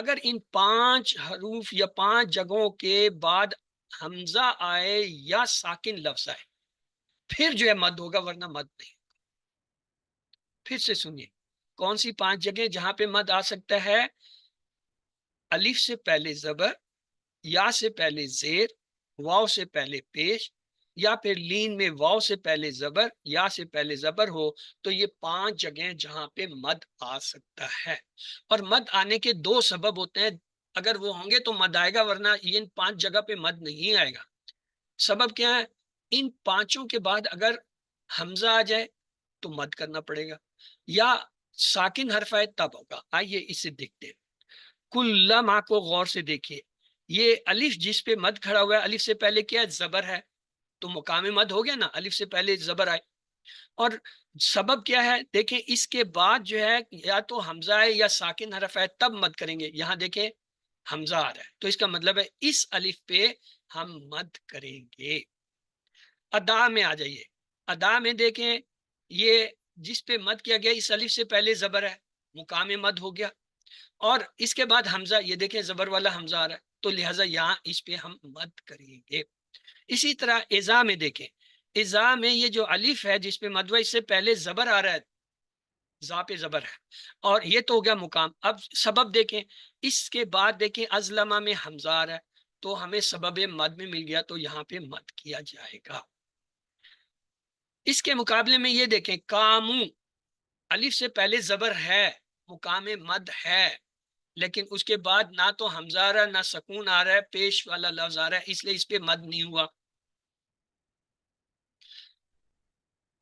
A: اگر ان 5 حروف یا 5 جگہوں کے بعد حمزہ آئے یا ساکن لفظ آئے پھر جو ہے مد ہوگا، ورنہ مد نہیں۔ پھر سے سنیے، کون سی 5 جگہیں جہاں پہ مد آ سکتا ہے؟ الف سے پہلے زبر، یا سے پہلے زیر، واو سے پہلے پیش، یا پھر لین میں واو سے پہلے زبر، یا سے پہلے زبر ہو، تو یہ 5 جگہیں جہاں پہ مد آ سکتا ہے۔ اور مد آنے کے 2 سبب ہوتے ہیں، اگر وہ ہوں گے تو مد آئے گا، ورنہ ان 5 جگہ پہ مد نہیں آئے گا۔ سبب کیا ہے؟ ان 5 کے بعد اگر حمزہ آ جائے تو مد کرنا پڑے گا، یا ساکن حرف آئے تب ہوگا۔ آئیے اسے دیکھتے ہیں۔ کلما کو غور سے دیکھیے، یہ الف جس پہ مد کھڑا ہوا ہے، الف سے پہلے کیا ہے؟ زبر ہے، تو مقام مد ہو گیا نا، الف سے پہلے زبر آئے۔ اور سبب کیا ہے؟ دیکھیں اس کے بعد جو ہے یا تو حمزہ ہے یا ساکن حرف ہے، تب مد کریں گے۔ یہاں دیکھیں حمزہ آ رہا ہے، تو اس کا مطلب ہے اس الف پہ ہم مد کریں گے۔ ادا میں آ جائیے، ادا میں دیکھیں یہ جس پہ مد کیا گیا اس الف سے پہلے زبر ہے، مقام مد ہو گیا، اور اس کے بعد حمزہ، یہ دیکھیں زبر والا حمزہ آ رہا ہے، تو لہٰذا یہاں اس پہ ہم مد کریں گے۔ اسی طرح اذا میں دیکھیں، اذا میں یہ جو الف ہے جس پہ مد ہوا، اس سے پہلے زبر آ رہا ہے، زا پہ زبر ہے، اور یہ تو ہو گیا مقام۔ اب سبب دیکھیں، اس کے بعد دیکھیں ازلمہ میں حمزہ آ رہا ہے، تو ہمیں سبب مد میں مل گیا، تو یہاں پہ مد کیا جائے گا۔ اس کے مقابلے میں یہ دیکھیں کامو، الف سے پہلے زبر ہے، مقام مد ہے، لیکن اس کے بعد نہ تو حمزہ آ رہا ہے نہ سکون آ رہا ہے، پیش والا لفظ آ رہا ہے، اس لیے اس پہ مد نہیں ہوا۔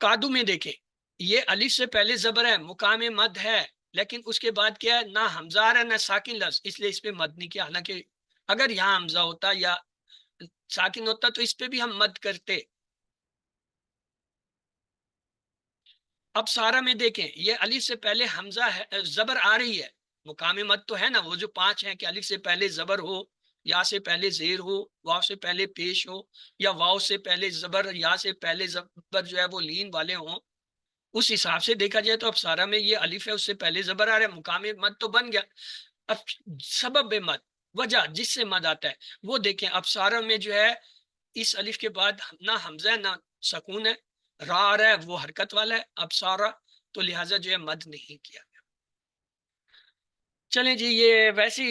A: کادو میں دیکھیں یہ الف سے پہلے زبر ہے، مقام مد ہے، لیکن اس کے بعد کیا ہے؟ نہ حمزہ آ رہا ہے نہ ساکن لفظ، اس لیے اس پہ مد نہیں کیا۔ حالانکہ اگر یہاں حمزہ ہوتا یا ساکن ہوتا تو اس پہ بھی ہم مد کرتے۔ اب سارا میں دیکھیں یہ الف سے پہلے حمزہ ہے، زبر آ رہی ہے، مقام مد تو ہے نا، وہ جو 5 ہیں کہ الف سے پہلے زبر ہو، یا سے پہلے زیر ہو، واو سے پہلے پیش ہو، یا واو سے پہلے زبر، یا سے پہلے زبر جو ہے وہ لین والے ہوں۔ اس حساب سے دیکھا جائے تو اب سارا میں یہ الف ہے، اس سے پہلے زبر آ رہا ہے، مقام مد تو بن گیا۔ اب سبب مد، وجہ جس سے مد آتا ہے وہ دیکھیں، اب سارا میں جو ہے اس الف کے بعد نہ حمزہ ہے نہ سکون ہے، را آ رہا ہے وہ حرکت والا ہے اب سارا، تو لہٰذا جو ہے مد نہیں کیا گیا۔ چلیں جی، یہ ویسی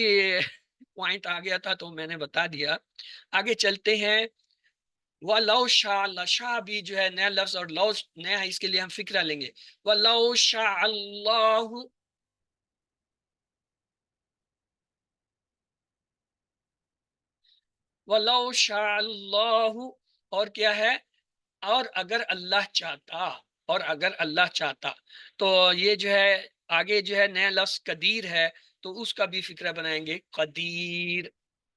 A: پوائنٹ آ گیا تھا تو میں نے بتا دیا۔ آگے چلتے ہیں۔ وَلَوْ شَاءَ لَشَاءَ بھی جو ہے نیا لفظ، اور لو نیا ہے، اس کے لیے ہم فکرہ لیں گے۔ وَلَوْ شَاءَ اللَّهُ، وَلَوْ شَاءَ اللَّهُ، اور کیا ہے؟ اور اگر اللہ چاہتا، اور اگر اللہ چاہتا، تو یہ جو ہے آگے جو ہے نیا لفظ قدیر ہے، تو اس کا بھی فکرہ بنائیں گے۔ قدیر،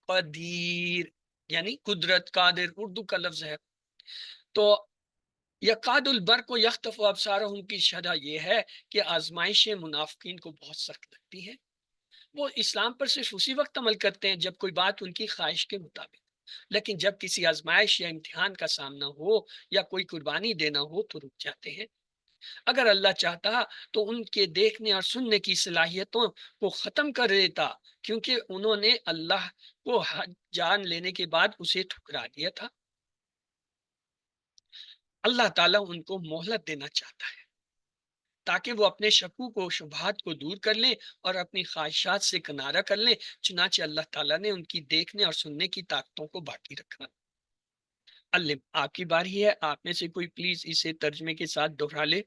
A: قدیر یعنی قدرت، قادر اردو کا لفظ ہے۔ تو یقاد البرق و یخطف ابصارہم کی شرح یہ ہے کہ آزمائشیں منافقین کو بہت سخت لگتی ہیں۔ وہ اسلام پر صرف اسی وقت عمل کرتے ہیں جب کوئی بات ان کی خواہش کے مطابق، لیکن جب کسی آزمائش یا امتحان کا سامنا ہو یا کوئی قربانی دینا ہو تو رک جاتے ہیں۔ اگر اللہ چاہتا تو ان کے دیکھنے اور سننے کی صلاحیتوں کو ختم کر دیتا، کیونکہ انہوں نے اللہ کو جان لینے کے بعد اسے ٹھکرا دیا تھا۔ اللہ تعالیٰ ان کو مہلت دینا چاہتا ہے تاکہ وہ اپنے شکوک و شبہات کو دور کر لیں اور اپنی خواہشات سے کنارہ کر لیں، چنانچہ اللہ تعالیٰ نے ان کی دیکھنے اور سننے کی طاقتوں کو باقی رکھا۔ علم، آپ کی باری ہے، آپ میں سے کوئی پلیز اسے ترجمے کے ساتھ دہرا لے۔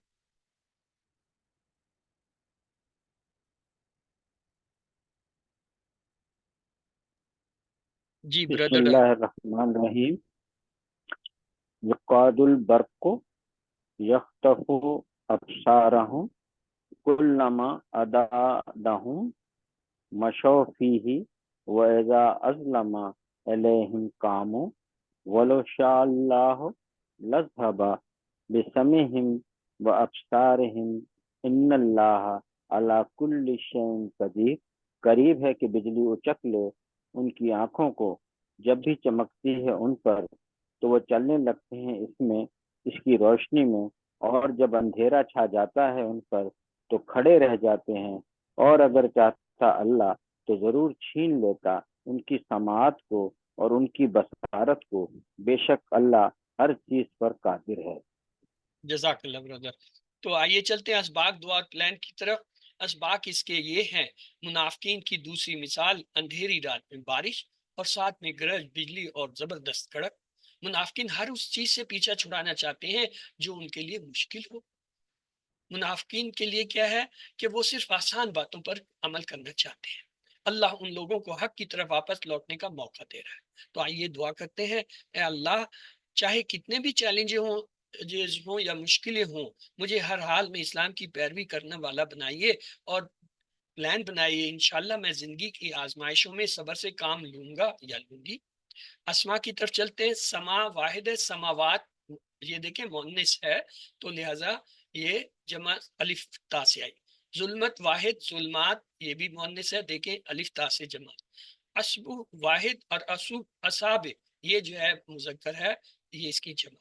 A: جی
C: بسم
A: بردر۔
C: اللہ الرحمن الرحیم۔ یقاد البرق یخطف ابصارہم کلما اضاء مشوا فیہ واذا اظلم علیہم قاموا ولو شاء اللہ لذہب بسمعہم وابصارہم ان اللہ علی کل شیء قدیر۔ قریب ہے کہ بجلی اچک لے ان کی آنکھوں کو، جب بھی چمکتی ہے ان پر تو وہ چلنے لگتے ہیں اس کی روشنی میں، اور جب اندھیرا چھا جاتا ہے ان پر تو کھڑے رہ جاتے ہیں۔ اور اگر چاہتا اللہ تو ضرور چھین لیتا ان کی سماعت کو اور ان کی بصارت کو، بے شک اللہ ہر چیز پر قادر ہے۔
A: جزاک اللہ برادر۔ تو آئیے چلتے ہیں اسباق دعا پلان کی طرف۔ اسباق اس کے یہ ہیں: منافقین کی دوسری مثال، اندھیری رات میں بارش اور ساتھ میں گرج، بجلی اور زبردست کڑک۔ منافقین ہر اس چیز سے پیچھا چھڑانا چاہتے ہیں جو ان کے لیے مشکل ہو۔ منافقین کے لیے کیا ہے کہ وہ صرف آسان باتوں پر عمل کرنا چاہتے ہیں۔ اللہ ان لوگوں کو حق کی طرف واپس لوٹنے کا موقع دے رہا ہے۔ تو آئیے دعا کرتے ہیں، اے اللہ، چاہے کتنے بھی چیلنجز ہوں یا مشکلیں ہوں، مجھے ہر حال میں اسلام کی پیروی کرنے والا بنائیے اور پلان بنائیے۔ انشاءاللہ میں زندگی کی آزمائشوں میں صبر سے کام لوں گا یا لوں گی۔ اسما کی طرف چلتے ہیں۔ سما واحد ہے، سماوات یہ دیکھیں مؤنث ہے تو لہذا یہ جمع الف تا سے آئی۔ ظلمت واحد، ظلمات یہ بھی مؤنث ہے، دیکھیں الف تا سے جمع۔ اسبو واحد اور اسوب اصاب یہ جو ہے مذکر ہے، یہ اس کی جمع۔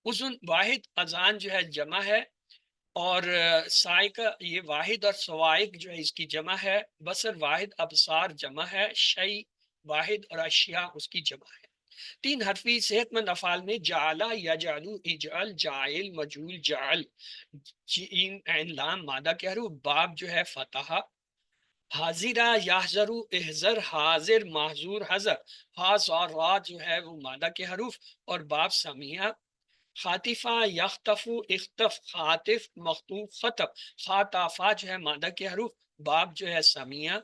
A: اذن واحد، اذان جو ہے جمع ہے، اور سائقہ یہ واحد اور سوائق جو ہے اس کی جمع ہے۔ بصر واحد، ابصار جمع ہے۔ شیء واحد اور اشیاء اس کی جمع ہے۔ تین حرفی صحت مند افعال میں جعلا، یجعلو، اجعل، جاعل، مجعول، جعل۔ جیم عین لام مادہ کے حروف۔ باب جو ہے فتح۔ حاضرہ، یحذرو، احذر، حاضر، محظور، حذر۔ حاض اور را جو ہے وہ مادہ کے حروف، اور باب سمیہ۔ خاطفہ، یختفو، اختف، خاطف، مخطوف، خطف۔ خاطافہ جو ہے مادہ کے حروف، باب جو ہے سمیہ۔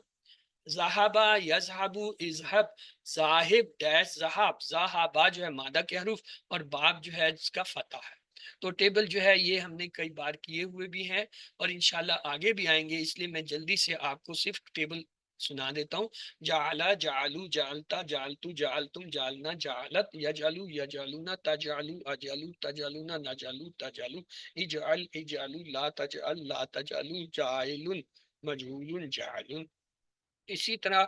A: ذہبہ، یذہبو، اذہب، ذاہب ڈیش ذہاب، ذہابہ جو ہے مادہ کے حروف، اور باب جو ہے جس کا فتح ہے۔ تو ٹیبل جو ہے یہ ہم نے کئی بار کیے ہوئے بھی ہیں اور انشاءاللہ آگے بھی آئیں گے، اس لیے میں جلدی سے آپ کو صرف ٹیبل سنا دیتا ہوں۔ جعلا، جعلو، جعلتا، جعلتو، جعلتم، جعلنا، جعلت، یجعلو، یجعلونا، تجعلو، اجعلو، تجعلونا، نجعلو، تجعلو، اجعل، اجعلو، لا تجعل، لا تجعلو، جاعل، مجعول، جعل۔ اسی طرح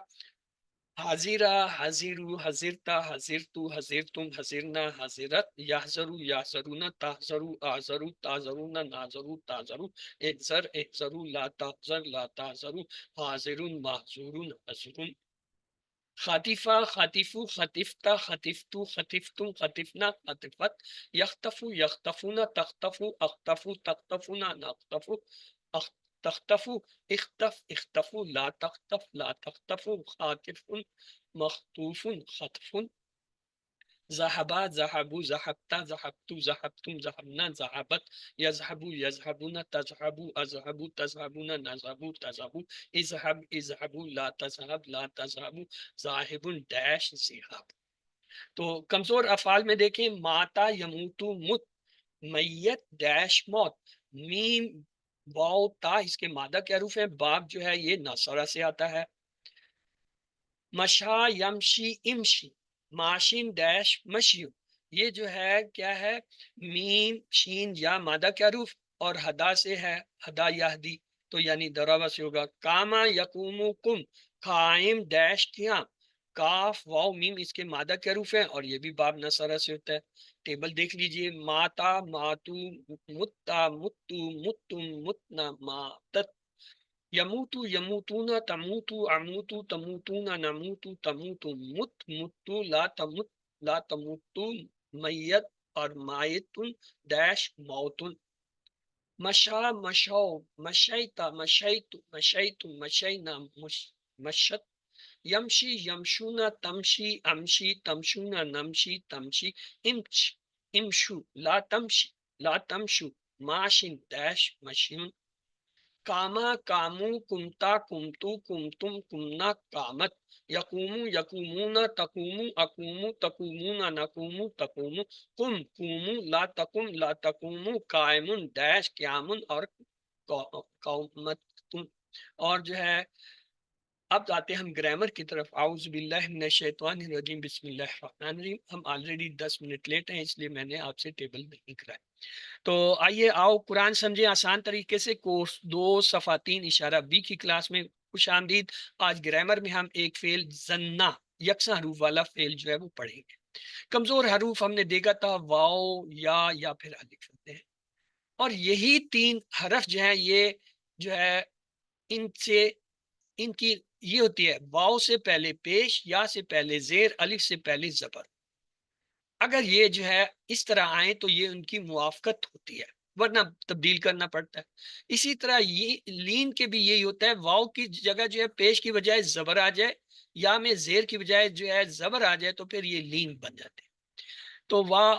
A: حاضرہ، حاضرو، حضرتا، حضرتو، حضرتم، حضرنا، حضرت، یحذرو، یحذرونا، تحذرو، احذرو، تحذرونا، ناظرو، تحذرو، احذر، احذرو، لا تحذر، لا تحذرو، حاضرون، محذورون، حذرون۔ خاطفہ، خاطفو، خطفتا، خطفتو، خطفتم، خطفنا، خطفت۔ یختفو، یختفونا، تختفو، اختفو، تختفونا، نختفو، تختفو، اختف، اختفو، لا تختف، لا تختفو، خاطف، مخطوف، خطف۔ ذهبا، ذهبوا، ذهبتا، ذهبتو، ذهبتم، ذهبنا، ذهبت، يذهبوا، يذهبون، تذهبوا، اذهبوا، تذهبون، نذهبوا، تذهبوا، اذهب، اذهبوا، لا تذهب، لا تذهبوا، ذاهب ڈیش ذهاب۔ تو کمزور افعال میں دیکھیں، ماتا، یموتو، مت، میت ڈیش موت۔ میم، واو، تا اس کے مادہ کے حروف ہیں۔ باب جو ہے یہ ناصرہ سے آتا ہے۔ مشا، یمشی، امشی، ماشین ڈیش مشیو، یہ جو ہے کیا ہے، میم، شین، یا مادہ کے حروف، اور ہدا سے ہے، ہدا یہدی، تو یعنی دراوا سے ہوگا۔ کاما، یقومو، کم، قائم ڈیش قیام۔ کاف، واو، میم اس کے مادہ کے حروف ہیں اور یہ بھی باب نصرہ سے ہوتا ہے۔ ٹیبل دیکھ لیجئے، ماتا، ماتو، متا، متو، متم، متنا، ماتت۔ یموتو، یموتونا، تموتو، اموتو، تموتونا، نموتو، تموتو، مت، متو، لا تمت، لا تموتو، میت، اور مایتن ڈیش موتن۔ مشا، مشو، مشیتا، مشیتو، مشیتو، مشینا، مشت۔ یمشی، یمشونا، تمشی، امشی، تمشونا، نمشی، تمشی، امچ، امشو، لا تمشی، لا تمشو، ماشن ڈیش مشین۔ کاما، کامو، کمتا، کمتو، کمتم، کمنا، کامت۔ یقومو، یقومونا، تقومو، اقومو، تقومونا، نقومو، تقومو، قم، قومو، لا تقم، لا تقومو، قائمن ڈیش قیامن، اور قومتن۔ اور جو ہے اب آتے ہم گرامر کی طرف۔ اعوذ باللہ من الشیطان الرجیم، بسم اللہ الرحمن الرحیم۔ ہم آلریڈی 10 منٹ لیٹ ہیں اس لیے میں نے آپ سے ٹیبل نہیں کرایا۔ تو آئیے آؤ قرآن سمجھیں آسان طریقے سے۔ کورس 2 صفحہ 3 اشارہ بی کی کلاس میں خوش آمدید۔ آج گرامر میں ہم ایک فعل زنا، یکساں حروف والا فعل جو ہے وہ پڑھیں گے۔ کمزور حروف ہم نے دیکھا تھا واو، یا پھر الف ہوتے ہیں، اور یہی 3 حرف جو ہیں یہ جو ہے ان کی یہ ہوتی ہے واو سے پہلے پیش، یا سے پہلے زیر، الف سے پہلے زبر. اگر یہ جو ہے اس طرح آئیں تو یہ ان کی موافقت ہوتی ہے، ورنہ تبدیل کرنا پڑتا ہے. اسی طرح یہ لین کے بھی یہی ہوتا ہے، واو کی جگہ جو ہے پیش کی بجائے زبر آ جائے، یا میں زیر کی بجائے جو ہے زبر آ جائے، تو پھر یہ لین بن جاتے ہیں. تو واو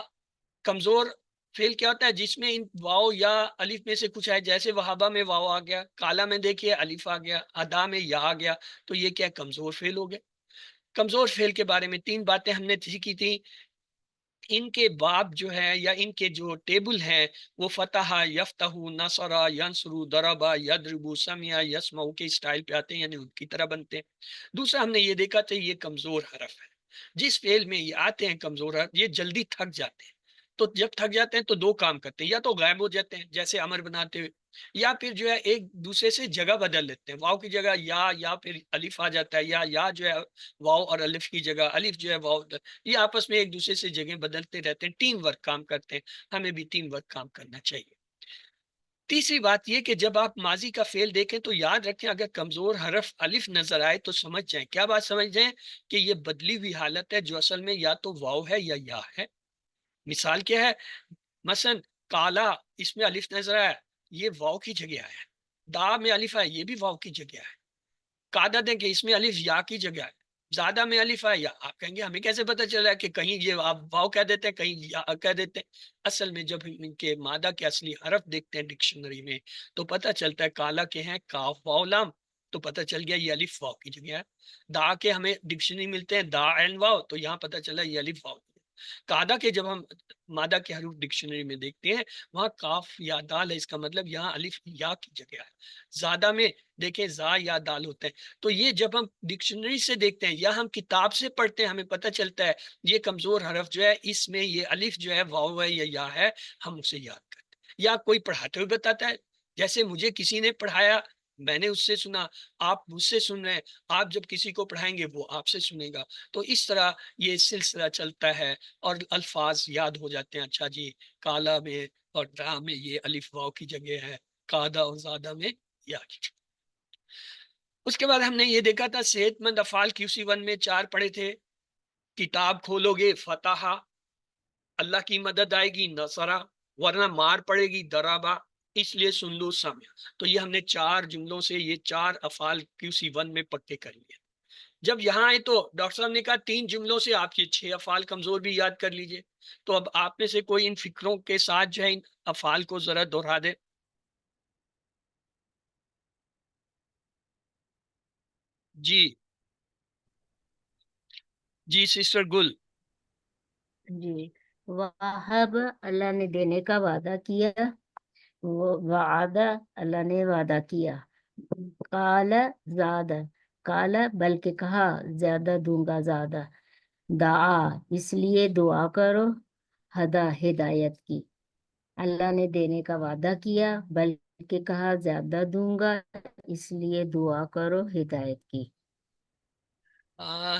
A: کمزور فعل کیا ہوتا ہے؟ جس میں ان واو یا الف میں سے کچھ آئے، جیسے وہابہ میں واو آ گیا، کالا میں دیکھیے الف آ گیا، ادا میں یا آ گیا، تو یہ کیا کمزور فعل ہو گیا. کمزور فعل کے بارے میں 3 باتیں ہم نے سیکھی تھی. ان کے باب جو ہے یا ان کے جو ٹیبل ہیں وہ فتح، یفتح، نصر، ینصر، ضرب، یضرب، سمع، یسمع کے اسٹائل پہ آتے ہیں، یعنی ان کی طرح بنتے ہیں. دوسرا ہم نے یہ دیکھا تھا یہ کمزور حرف ہے. جس فعل میں یہ آتے ہیں کمزور حرف، یہ جلدی تھک جاتے ہیں. تو جب تھک جاتے ہیں تو 2 کام کرتے ہیں، یا تو غائب ہو جاتے ہیں جیسے امر بناتے ہوئے، یا پھر جو ہے ایک دوسرے سے جگہ بدل لیتے ہیں. واو کی جگہ یا پھر الف آ جاتا ہے، یا جو ہے واو اور الف کی جگہ الف جو ہے واو، یہ آپس میں ایک دوسرے سے جگہ بدلتے رہتے ہیں، ٹیم ورک کام کرتے ہیں. ہمیں بھی ٹیم ورک کام کرنا چاہیے. تیسری بات یہ کہ جب آپ ماضی کا فعل دیکھیں تو یاد رکھیں اگر کمزور حرف الف نظر آئے تو سمجھ جائیں. کیا بات سمجھ جائیں؟ کہ یہ بدلی ہوئی حالت ہے، جو اصل میں یا تو واو ہے یا ہے. مثال کیا ہے؟ مثلا کالا، اس میں الف نظر آیا، یہ واو کی جگہ آیا. دا میں الف آیا، یہ بھی واو کی جگہ ہے. قاعدہ دیں کہ اس میں الف یا کی جگہ ہے. زیادہ میں الف آیا، آپ کہیں گے ہمیں کیسے پتہ چلا کہ کہیں یہ آپ واو کہہ دیتے ہیں کہیں یا کہہ دیتے ہیں. اصل میں جب ہم ان کے مادہ کے اصلی حرف دیکھتے ہیں ڈکشنری میں تو پتہ چلتا ہے کالا کے ہیں کاف واو لام، تو پتہ چل گیا یہ الف واو کی جگہ ہے. دا کے ہمیں ڈکشنری ملتے ہیں دا این واو، تو یہاں پتہ چلا یہ الف واو. قاعدہ کے جب ہم مادہ کے حروف ڈکشنری میں دیکھتے ہیں وہاں کاف یا دال ہے، اس کا مطلب یہاں الف یا کی جگہ ہے. زیادہ میں دیکھیں زا یا دال ہوتے ہیں. تو یہ جب ہم ڈکشنری سے دیکھتے ہیں یا ہم کتاب سے پڑھتے ہیں ہمیں پتہ چلتا ہے یہ کمزور حرف جو ہے اس میں یہ الف جو ہے واو ہے یا ہے، ہم اسے یاد کرتے ہیں. یا کوئی پڑھاتے ہوئے بتاتا ہے، جیسے مجھے کسی نے پڑھایا، میں نے اس سے سنا، آپ مجھ سے سن رہے ہیں، آپ جب کسی کو پڑھائیں گے وہ آپ سے سنے گا. تو اس طرح یہ سلسلہ چلتا ہے اور الفاظ یاد ہو جاتے ہیں. اچھا جی، کالا میں اور دا میں یہ الف واو کی جگہ ہے، قادہ اور زادہ میں یا کی جگہ. اس کے بعد ہم نے یہ دیکھا تھا صحت مند افعال QC1 میں 4 پڑھے تھے. کتاب کھولو گے فتح، اللہ کی مدد آئے گی نصرہ، ورنہ مار پڑے گی درابا، اس لیے سن لو سمع. تو یہ ہم نے 4 جملوں سے یہ 4 افعال QC1 میں پکے کر لیے. جب یہاں آئے تو ڈاکٹر صاحب نے کہا 3 جملوں سے آپ یہ 6 افعال کمزور بھی یاد کر لیجئے. تو اب آپ میں سے کوئی ان فکروں کے ساتھ جو ہے ان افعال کو ذرا دہرا دے. جی سسٹر گل.
D: جی، وہب اللہ نے دینے کا وعدہ کیا، وعدہ اللہ نے وعدہ کیا. قال زیادہ، قال بلکہ کہا، زیادہ دوں گا زیادہ. دعا اس لیے دعا کرو، ہدا ہدایت کی. اللہ نے دینے کا وعدہ کیا بلکہ کہا زیادہ دوں گا، اس لیے دعا کرو ہدایت کی.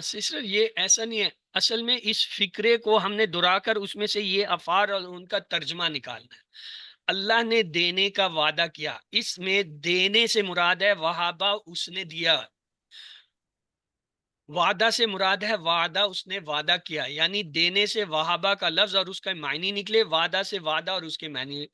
A: سسٹر یہ ایسا نہیں ہے، اصل میں اس فکرے کو ہم نے دہرا کر اس میں سے یہ افعال اور ان کا ترجمہ نکالنا ہے. اللہ نے دینے کا وعدہ کیا، اس میں دینے سے مراد ہے وہابہ، اس نے دیا. وعدہ سے مراد ہے وعدہ، اس نے وعدہ کیا. یعنی دینے سے وہابہ کا لفظ اور اس کا معنی نکلے، وعدہ سے وعدہ اور اس کے معنی.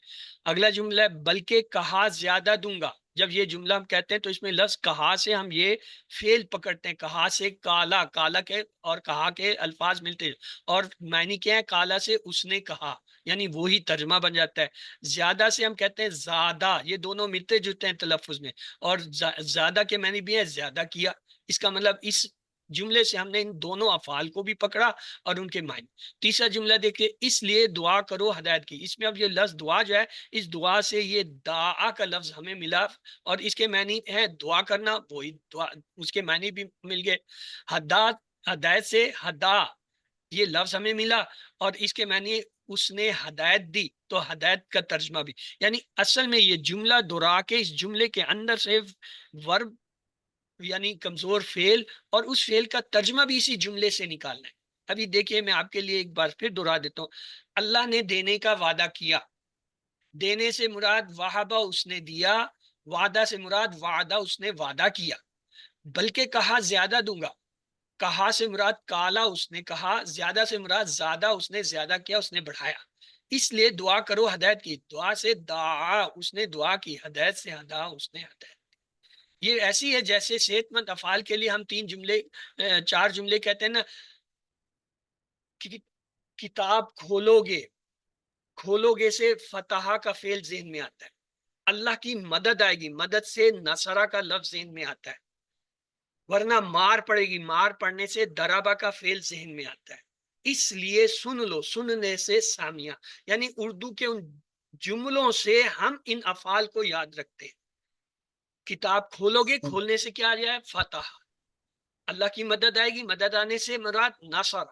A: اگلا جملہ ہے بلکہ کہا زیادہ دوں گا. جب یہ جملہ ہم کہتے ہیں تو اس میں لفظ کہا سے ہم یہ فعل پکڑتے ہیں. کہا سے کالا، کالا کے اور کہا کے الفاظ ملتے ہیں، اور معنی کیا ہے؟ کالا سے اس نے کہا، یعنی وہی ترجمہ بن جاتا ہے. زیادہ سے ہم کہتے ہیں زیادہ، یہ دونوں ملتے جلتے ہیں تلفظ میں، اور زیادہ کے معنی بھی ہے زیادہ کیا. اس کا مطلب اس جملے سے ہم نے ان دونوں افعال کو بھی پکڑا اور ان کے معنی. تیسرا جملہ دیکھیں، اس لیے دعا کرو ہدایت کی. اس میں اب یہ لفظ دعا جو ہے، اس دعا سے یہ دعا کا لفظ ہمیں ملا اور اس کے معنی ہے دعا کرنا، وہی دعا، اس کے معنی بھی مل گئے. ہدایت سے ہدا، یہ لفظ ہمیں ملا اور اس کے معنی اس نے ہدایت دی، تو ہدایت کا ترجمہ بھی. یعنی اصل میں یہ جملہ دہرا کے اس جملے کے اندر سے ورب یعنی کمزور فعل اور اس فعل کا ترجمہ بھی اسی جملے سے نکالنا ہے. ابھی دیکھیے میں آپ کے لیے ایک بار پھر دہرا دیتا ہوں. اللہ نے دینے کا وعدہ کیا، دینے سے مراد وہابہ، اس نے دیا. وعدہ سے مراد وعدہ، اس نے وعدہ کیا. بلکہ کہا زیادہ دوں گا. کہا سے مراد کالا اس نے کہا، زیادہ سے مراد زیادہ اس نے زیادہ کیا، اس نے بڑھایا. اس لیے دعا کرو ہدایت کی. دعا سے دعا اس نے دعا کی، ہدایت سے ہدا اس نے ہدایت. یہ ایسی ہے جیسے صحت مند افعال کے لیے ہم 4 جملے کہتے ہیں نا. کتاب کھولو گے سے فتح کا فعل ذہن میں آتا ہے. اللہ کی مدد آئے گی، مدد سے نصرہ کا لفظ ذہن میں آتا ہے. ورنہ مار پڑے گی، مار پڑنے سے درابہ کا فعل ذہن میں آتا ہے. اس لیے سن لو، سننے سے سامیہ، یعنی اردو کے ان جملوں سے ہم ان افعال کو یاد رکھتے ہیں. کتاب کھولو گے، کھولنے سے کیا آ جائے؟ فتح. اللہ کی مدد آئے گی، مدد آنے سے مراد نصر.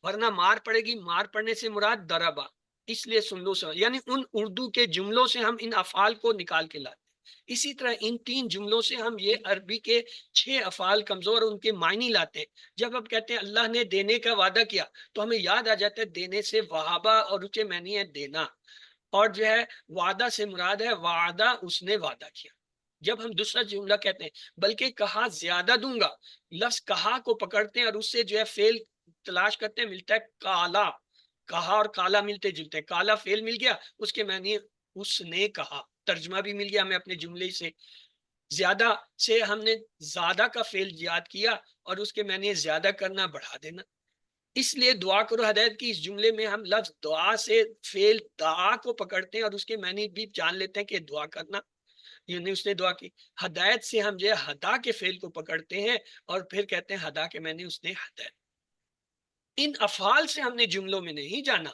A: ورنہ مار پڑے گی، مار پڑنے سے مراد دربا. اس لیے سن لو، یعنی ان اردو کے جملوں سے ہم ان افعال کو نکال کے لاتے ہیں. اسی طرح ان 3 جملوں سے ہم یہ عربی کے 6 افعال کمزور ان کے معنی لاتے ہیں. جب ہم کہتے ہیں اللہ نے دینے کا وعدہ کیا تو ہمیں یاد آ جاتا ہے دینے سے وہابہ اور اس کے معنی ہے دینا. اور جو ہے وعدہ سے مراد ہے وعدہ اس نے وعدہ کیا. جب ہم دوسرا جملہ کہتے ہیں بلکہ کہا زیادہ دوں گا، لفظ کہا کو پکڑتے ہیں اور اس سے جو ہے فعل تلاش کرتے ہیں، ملتا ہے کالا. کہا اور کالا ملتے جلتے ہیں. کالا فعل مل گیا، اس کے معنی اس نے کہا. ترجمہ بھی مل گیا ہمیں اپنے جملے سے. زیادہ سے ہم نے زیادہ کا فعل یاد کیا اور اس کے معنی زیادہ کرنا، بڑھا دینا. اس لیے دعا کرو ہدایت کی اس جملے میں ہم لفظ دعا سے فعل دعا کو پکڑتے ہیں اور اس کے معنی بھی جان لیتے ہیں کہ دعا کرنا، یعنی اس نے دعا کی. ہدایت سے ہم جو ہے ہدا کے فعل کو پکڑتے ہیں اور پھر کہتے ہیں ہدا کے معنی اس نے ہدایت. ان افعال سے ہم نے جملوں میں نہیں جانا،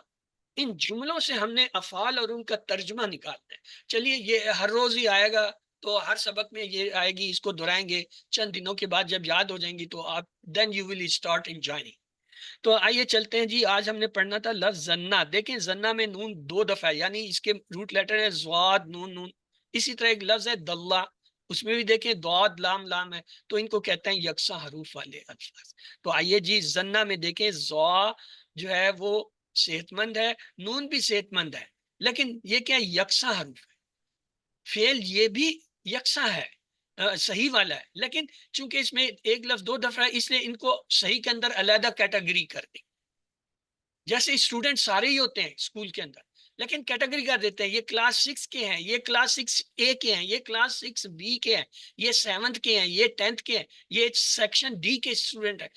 A: ان جملوں سے ہم نے افعال اور ان کا ترجمہ نکالنا ہے. چلیے یہ ہر روز ہی آئے گا، تو ہر سبق میں یہ آئے گی، اس کو دہرائیں گے. چند دنوں کے بعد جب یاد ہو جائیں گی تو آپ then you will start enjoying. تو آئیے چلتے ہیں جی. آج ہم نے پڑھنا تھا لفظ زنا. دیکھیں زنا میں نون 2 دفعہ ہے، یعنی اس کے روٹ لیٹر ہے زواد نون نون. اسی طرح ایک لفظ ہے دلہ، اس میں بھی دیکھیں دعاد لام لام ہے. تو ان کو کہتے ہیں یکساں حروف والے الفاظ. تو آئیے جی زنا میں دیکھیں زوا جو ہے وہ صحت مند ہے، نون بھی صحت مند ہے، لیکن یہ کیا یکساں حروف ہے. فعل یہ بھی یکساں ہے، صحیح والا ہے، لیکن چونکہ اس میں ایک لفظ 2 دفعہ ہے اس لیے ان کو صحیح کے اندر علیحدہ کیٹیگری کر دی. جیسے اسٹوڈنٹ سارے ہی ہوتے ہیں اسکول کے اندر، لیکن کیٹیگری کر دیتے ہیں. یہ کلاس 6 کے ہیں، یہ کلاس 6A کے ہیں، یہ کلاس 6B کے ہیں، یہ 7th کے ہیں، یہ 10th کے ہیں، یہ سیکشن D کے اسٹوڈنٹ ہیں.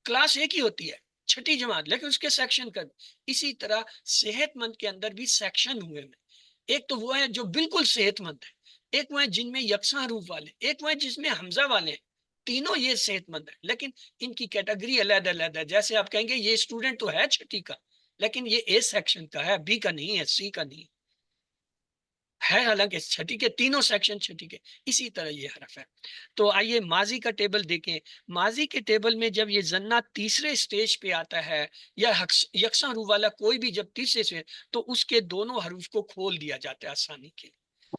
A: کلاس ایک ہی ہوتی ہے، 6ٹھی جماعت، لیکن اس کے سیکشن کر. اسی طرح صحت مند کے اندر بھی سیکشن ہوئے ہیں. ایک تو وہ ہے جو بالکل صحت مند ہے، ایک وہ ہے جن میں یکساں حروف والے، ایک وہ ہے جس میں حمزہ والے ہیں. تینوں یہ صحت مند ہے، لیکن ان کی کیٹیگری علیحدہ علیحدہ ہے. جیسے آپ کہیں گے یہ اسٹوڈنٹ تو ہے 6ٹھی کا، لیکن یہ A سیکشن کا ہے، B کا نہیں ہے، C کا نہیں ہے، حالانکہ 6ٹھی کے تینوں سیکشن 6ٹھی کے. اسی طرح یہ حرف ہے. تو آئیے ماضی کا ٹیبل دیکھیں. ماضی کے ٹیبل میں جب یہ زنا تیسرے سٹیج پہ آتا ہے یا یکساں حروف والا کوئی بھی جب تیسرے سے، تو اس کے دونوں حروف کو کھول دیا جاتا ہے آسانی کے.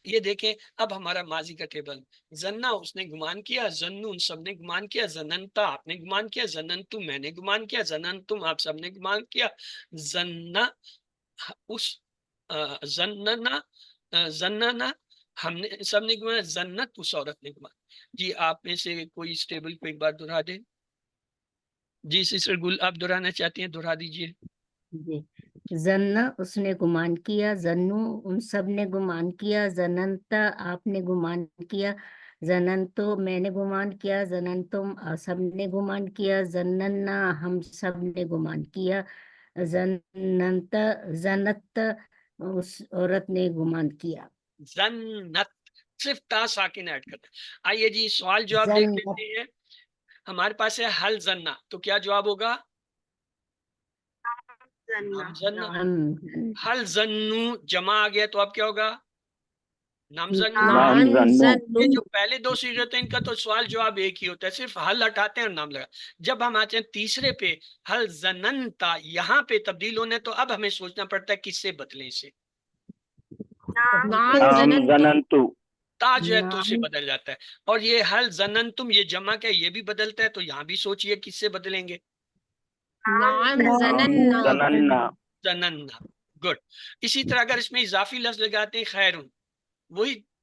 A: یہ دیکھیں اب ہمارا ماضی کا ٹیبل. زنا اس نے گمان کیا، زنو ان سب نے گمان کیا، زننتا آپ نے گمان کیا، زننتم میں نے گمان کیا، زننتم آپ سب نے گمان کیا، زنا اس زننا زننا ہم نے سب نے گمان، زنت اس عورت نے گمان. جی آپ میں سے کوئی اس ٹیبل کو ایک بار دہرا دیں. جی سسٹر گل آپ دہرانا چاہتی ہیں، دہرا دیجئے.
E: جی زنا اس نے گمان کیا، زنو ان سب نے گمان کیا، زننتا آپ نے گمان کیا، زننتو میں نے گمان کیا، زننتم سب نے گمان کیا، زننا ہم سب نے گمان کیا، زننتا زنت اس عورت نے گمان کیا.
A: زنت صرف تا ساکن ایڈ کرتے ہیں. آئیے جی سوال جواب دیکھ لیتے ہیں. ہمارے پاس ہے حل زنہ، تو کیا جواب ہوگا؟ نام زنہ. حل زنو جمع آ گیا تو اب کیا ہوگا؟ نام زنو. یہ جو پہلے 2 صیغت ہیں ان کا تو سوال جواب ایک ہی ہوتا ہے، صرف حل ہٹاتے ہیں اور نام لگا. جب ہم آتے ہیں تیسرے پہ حل زننتا، یہاں پہ تبدیل ہونے تو اب ہمیں سوچنا پڑتا ہے کس سے بدلیں اسے. تا جو ہے تو سے بدل جاتا ہے. اور یہ حل زننتم یہ جمع کا یہ بھی بدلتا ہے، تو یہاں بھی سوچئے کس سے بدلیں گے. زننا. گڈ. اسی طرح اگر اس میں اضافی لفظ لگاتے ہیں خیرون، وہی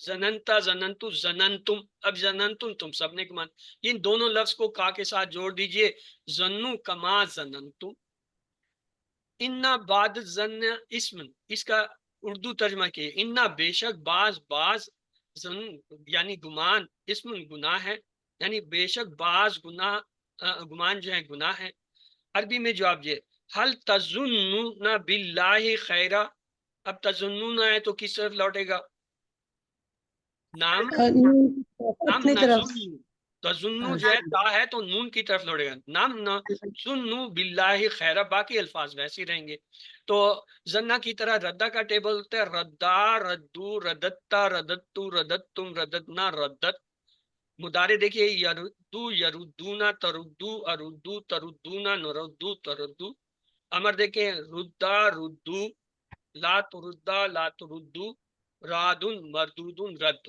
A: زننتا زننتو زننتم، اب زننتم تم سب نے گمان، ان دونوں لفظ کو کا کے ساتھ جوڑ دیجئے، زنو کما زننتم، انا بعد زن اسم، اس کا اردو ترجمہ کیے، انا بے شک بعض زن یعنی گمان، اسم گناہ ہے، یعنی بے شک بعض گناہ گمان جو ہے گناہ ہے۔ عربی میں جواب یہ حل تظنون باللہ خیرا، اب تظنون ہے تو کس طرف لوٹے گا؟ نام نام
B: اپنی طرف
A: نظن، تظنو جو ہے تا ہے تو نون کی طرف لوٹے گا، نام نظنو باللہ خیرا، باقی الفاظ ویسے ہی رہیں گے۔ تو زنا کی طرح ردا کا ٹیبل ہوتا ہے، ردا ردو ردتا ردتو ردتتم رددنا ردت۔ مدارے دیکھیے یردو یردونا تردو اردو تردونا نردو تردو۔ امر دیکھیں ردا ردو لا تردا لا تردو رادن مردودن رد۔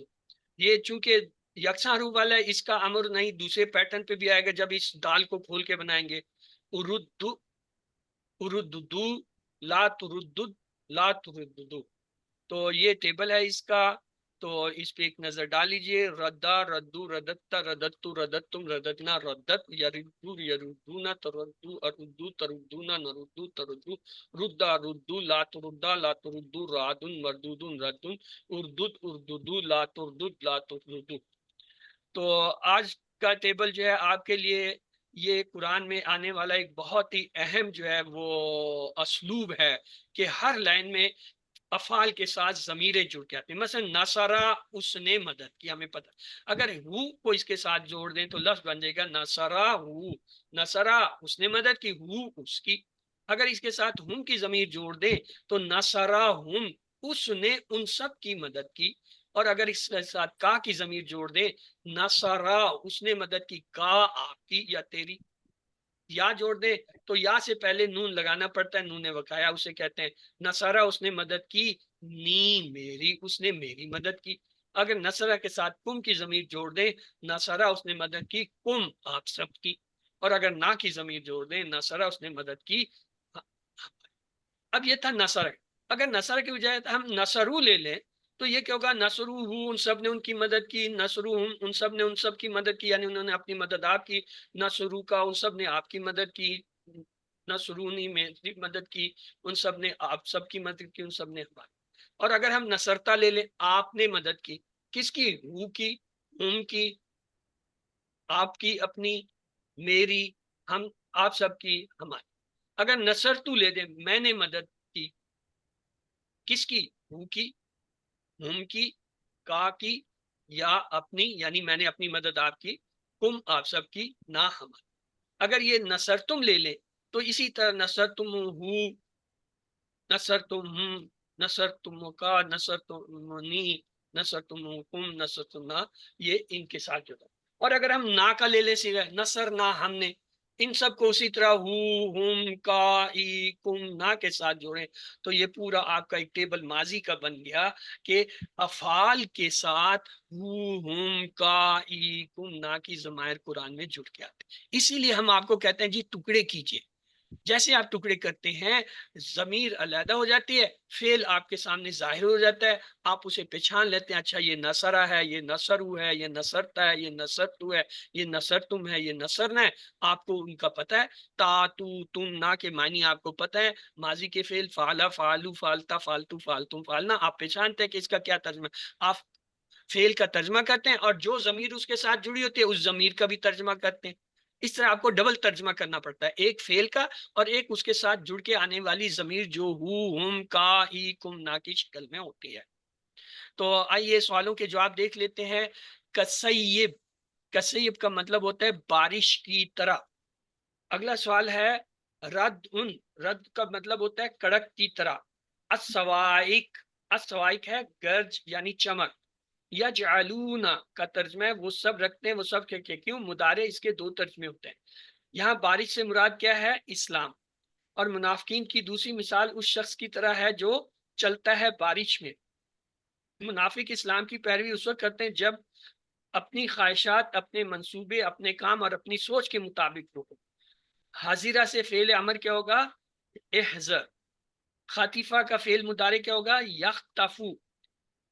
A: یہ چونکہ یکساں حروف والا ہے، اس کا امر نہیں دوسرے پیٹرن پہ بھی آئے گا جب اس دال کو کھول کے بنائیں گے، اردو ارددو لا تردد لا ترددو۔ تو یہ ٹیبل ہے اس کا، تو اس پہ ایک نظر ڈال لیجئے، ردا ردو ردتا ردتو ردتتم رددنا ردت، یردو یردونا تردو اردو تردونا نردو تردو، ردا ردو لا تردا لا تردو رادن مردودن ردن، اردد ارددو لا تردد لا ترددو۔ تو آج کا ٹیبل جو ہے آپ کے لیے یہ قرآن میں آنے والا ایک بہت ہی اہم جو ہے وہ اسلوب ہے کہ ہر لائن میں افعال کے ساتھ ضمیریں جڑ کے آتے ہیں۔ مثلا نصرہ اس نے مدد کی، ہمیں پتہ اگر ہو کو اس کے ساتھ جوڑ دیں تو لفظ بن جائے گا نصرہ ہو، نصرہ اس نے مدد کی، ہو اس کی۔ اگر اس کے ساتھ ہم کی ضمیر جوڑ دیں تو نصرہ ہم اس نے ان سب کی مدد کی، اور اگر اس کے ساتھ کا کی ضمیر جوڑ دیں نصرہ اس نے مدد کی، کا آپ کی یا تیری۔ یا جوڑ دیں تو یا سے پہلے نون لگانا پڑتا ہے، نون وقایا اسے کہتے ہیں۔ نصرہ اس نے مدد کی، نی میری اس نے میری مدد کی۔ اگر نصرہ کے ساتھ کم کی ضمیر جوڑ دیں نصرہ اس نے مدد کی، کم آپ سب کی۔ اور اگر نا کی ضمیر جوڑ دیں نصرہ اس نے مدد کی۔ اب یہ تھا نصر، اگر نصر کی بجائے ہم نصرو لے لیں تو یہ کیا ہوگا؟ نصرو ان سب نے ان کی مدد کی، نصرو ان سب نے ان سب کی مدد کی، یعنی انہوں نے اپنی مدد آپ کی، نصرو کا ان سب نے آپ کی مدد کی، نصرونی میری مدد کی، ان سب نے آپ سب کی مدد کی، ان سب نے ہماری۔ اور اگر ہم نصرتا لے لیں آپ نے مدد کی، کس کی؟ ہو کی، ہم کی، آپ کی اپنی، میری، ہم آپ سب کی، ہماری۔ اگر نصر تو لے دیں میں نے مدد کی، کس کی؟ ہو کی، ہم کی، کا کی، یا اپنی یعنی میں نے اپنی مدد آپ کی، کم آپ سب کی، نہ ہماری۔ اگر یہ نصر تم لے لیں تو اسی طرح نصر تم ہو، نصر تم ہم، نصر تم کا، نصر تمنی، نصر تم کم، نصر تم نہ، یہ ان کے ساتھ جڑا۔ اور اگر ہم نا کا لے لیں سیدھا نصر نہ ہم نے، ان سب کو اسی طرح ہو، ہم، کا، ای، کم، نا کے ساتھ جوڑیں تو یہ پورا آپ کا ایک ٹیبل ماضی کا بن گیا کہ افعال کے ساتھ ہو، ہم، کا، ای، کم، نا کی ضمائر قرآن میں جڑ کے آتے۔ اسی لیے ہم آپ کو کہتے ہیں جی ٹکڑے کیجئے، جیسے آپ ٹکڑے کرتے ہیں ضمیر علیحدہ ہو جاتی ہے، فعل آپ کے سامنے ظاہر ہو جاتا ہے، آپ اسے پہچان لیتے ہیں، اچھا یہ نصرہ ہے، یہ نصرو ہے، یہ نصرتا ہے، یہ نصرتو ہے، یہ نصرتم ہے، یہ نصرنا ہے۔ آپ کو ان کا پتہ ہے، تا، تو، تم، نا کے معنی آپ کو پتہ ہے، ماضی کے فعل فعلا، فعلو، فعلتا، فعلتو، فعلتم، فعلنا آپ پہچانتے ہیں کہ اس کا کیا ترجمہ۔ آپ فعل کا ترجمہ کرتے ہیں اور جو ضمیر اس کے ساتھ جڑی ہوتی ہے اس ضمیر کا بھی ترجمہ کرتے ہیں۔ اس طرح آپ کو ڈبل ترجمہ کرنا پڑتا ہے، ایک فعل کا اور ایک اس کے ساتھ جڑ کے آنے والی ضمیر جو ہو، ہم، کا، ہی، کم، نا کی شکل میں ہوتی ہے۔ تو آئیے سوالوں کے جواب دیکھ لیتے ہیں۔ کسیب، کسیب کا مطلب ہوتا ہے بارش کی طرح۔ اگلا سوال ہے رد ان، رد کا مطلب ہوتا ہے کڑک کی طرح۔ السوائق، السوائق ہے گرج یعنی چمک۔ یجعلون کا ترجمہ ہے وہ سب رکھتے ہیں، وہ سب کیوں؟ مضارع اس کے دو ترجمے ہوتے ہیں۔ یہاں بارش سے مراد کیا ہے؟ اسلام۔ اور منافقین کی دوسری مثال اس شخص کی طرح ہے جو چلتا ہے بارش میں۔ منافق اسلام کی پیروی اس وقت کرتے ہیں جب اپنی خواہشات، اپنے منصوبے، اپنے کام اور اپنی سوچ کے مطابق ہو۔ حاضرہ سے فعل امر کیا ہوگا؟ احذر۔ خاطفہ کا فعل مضارع کیا ہوگا؟ یختفو۔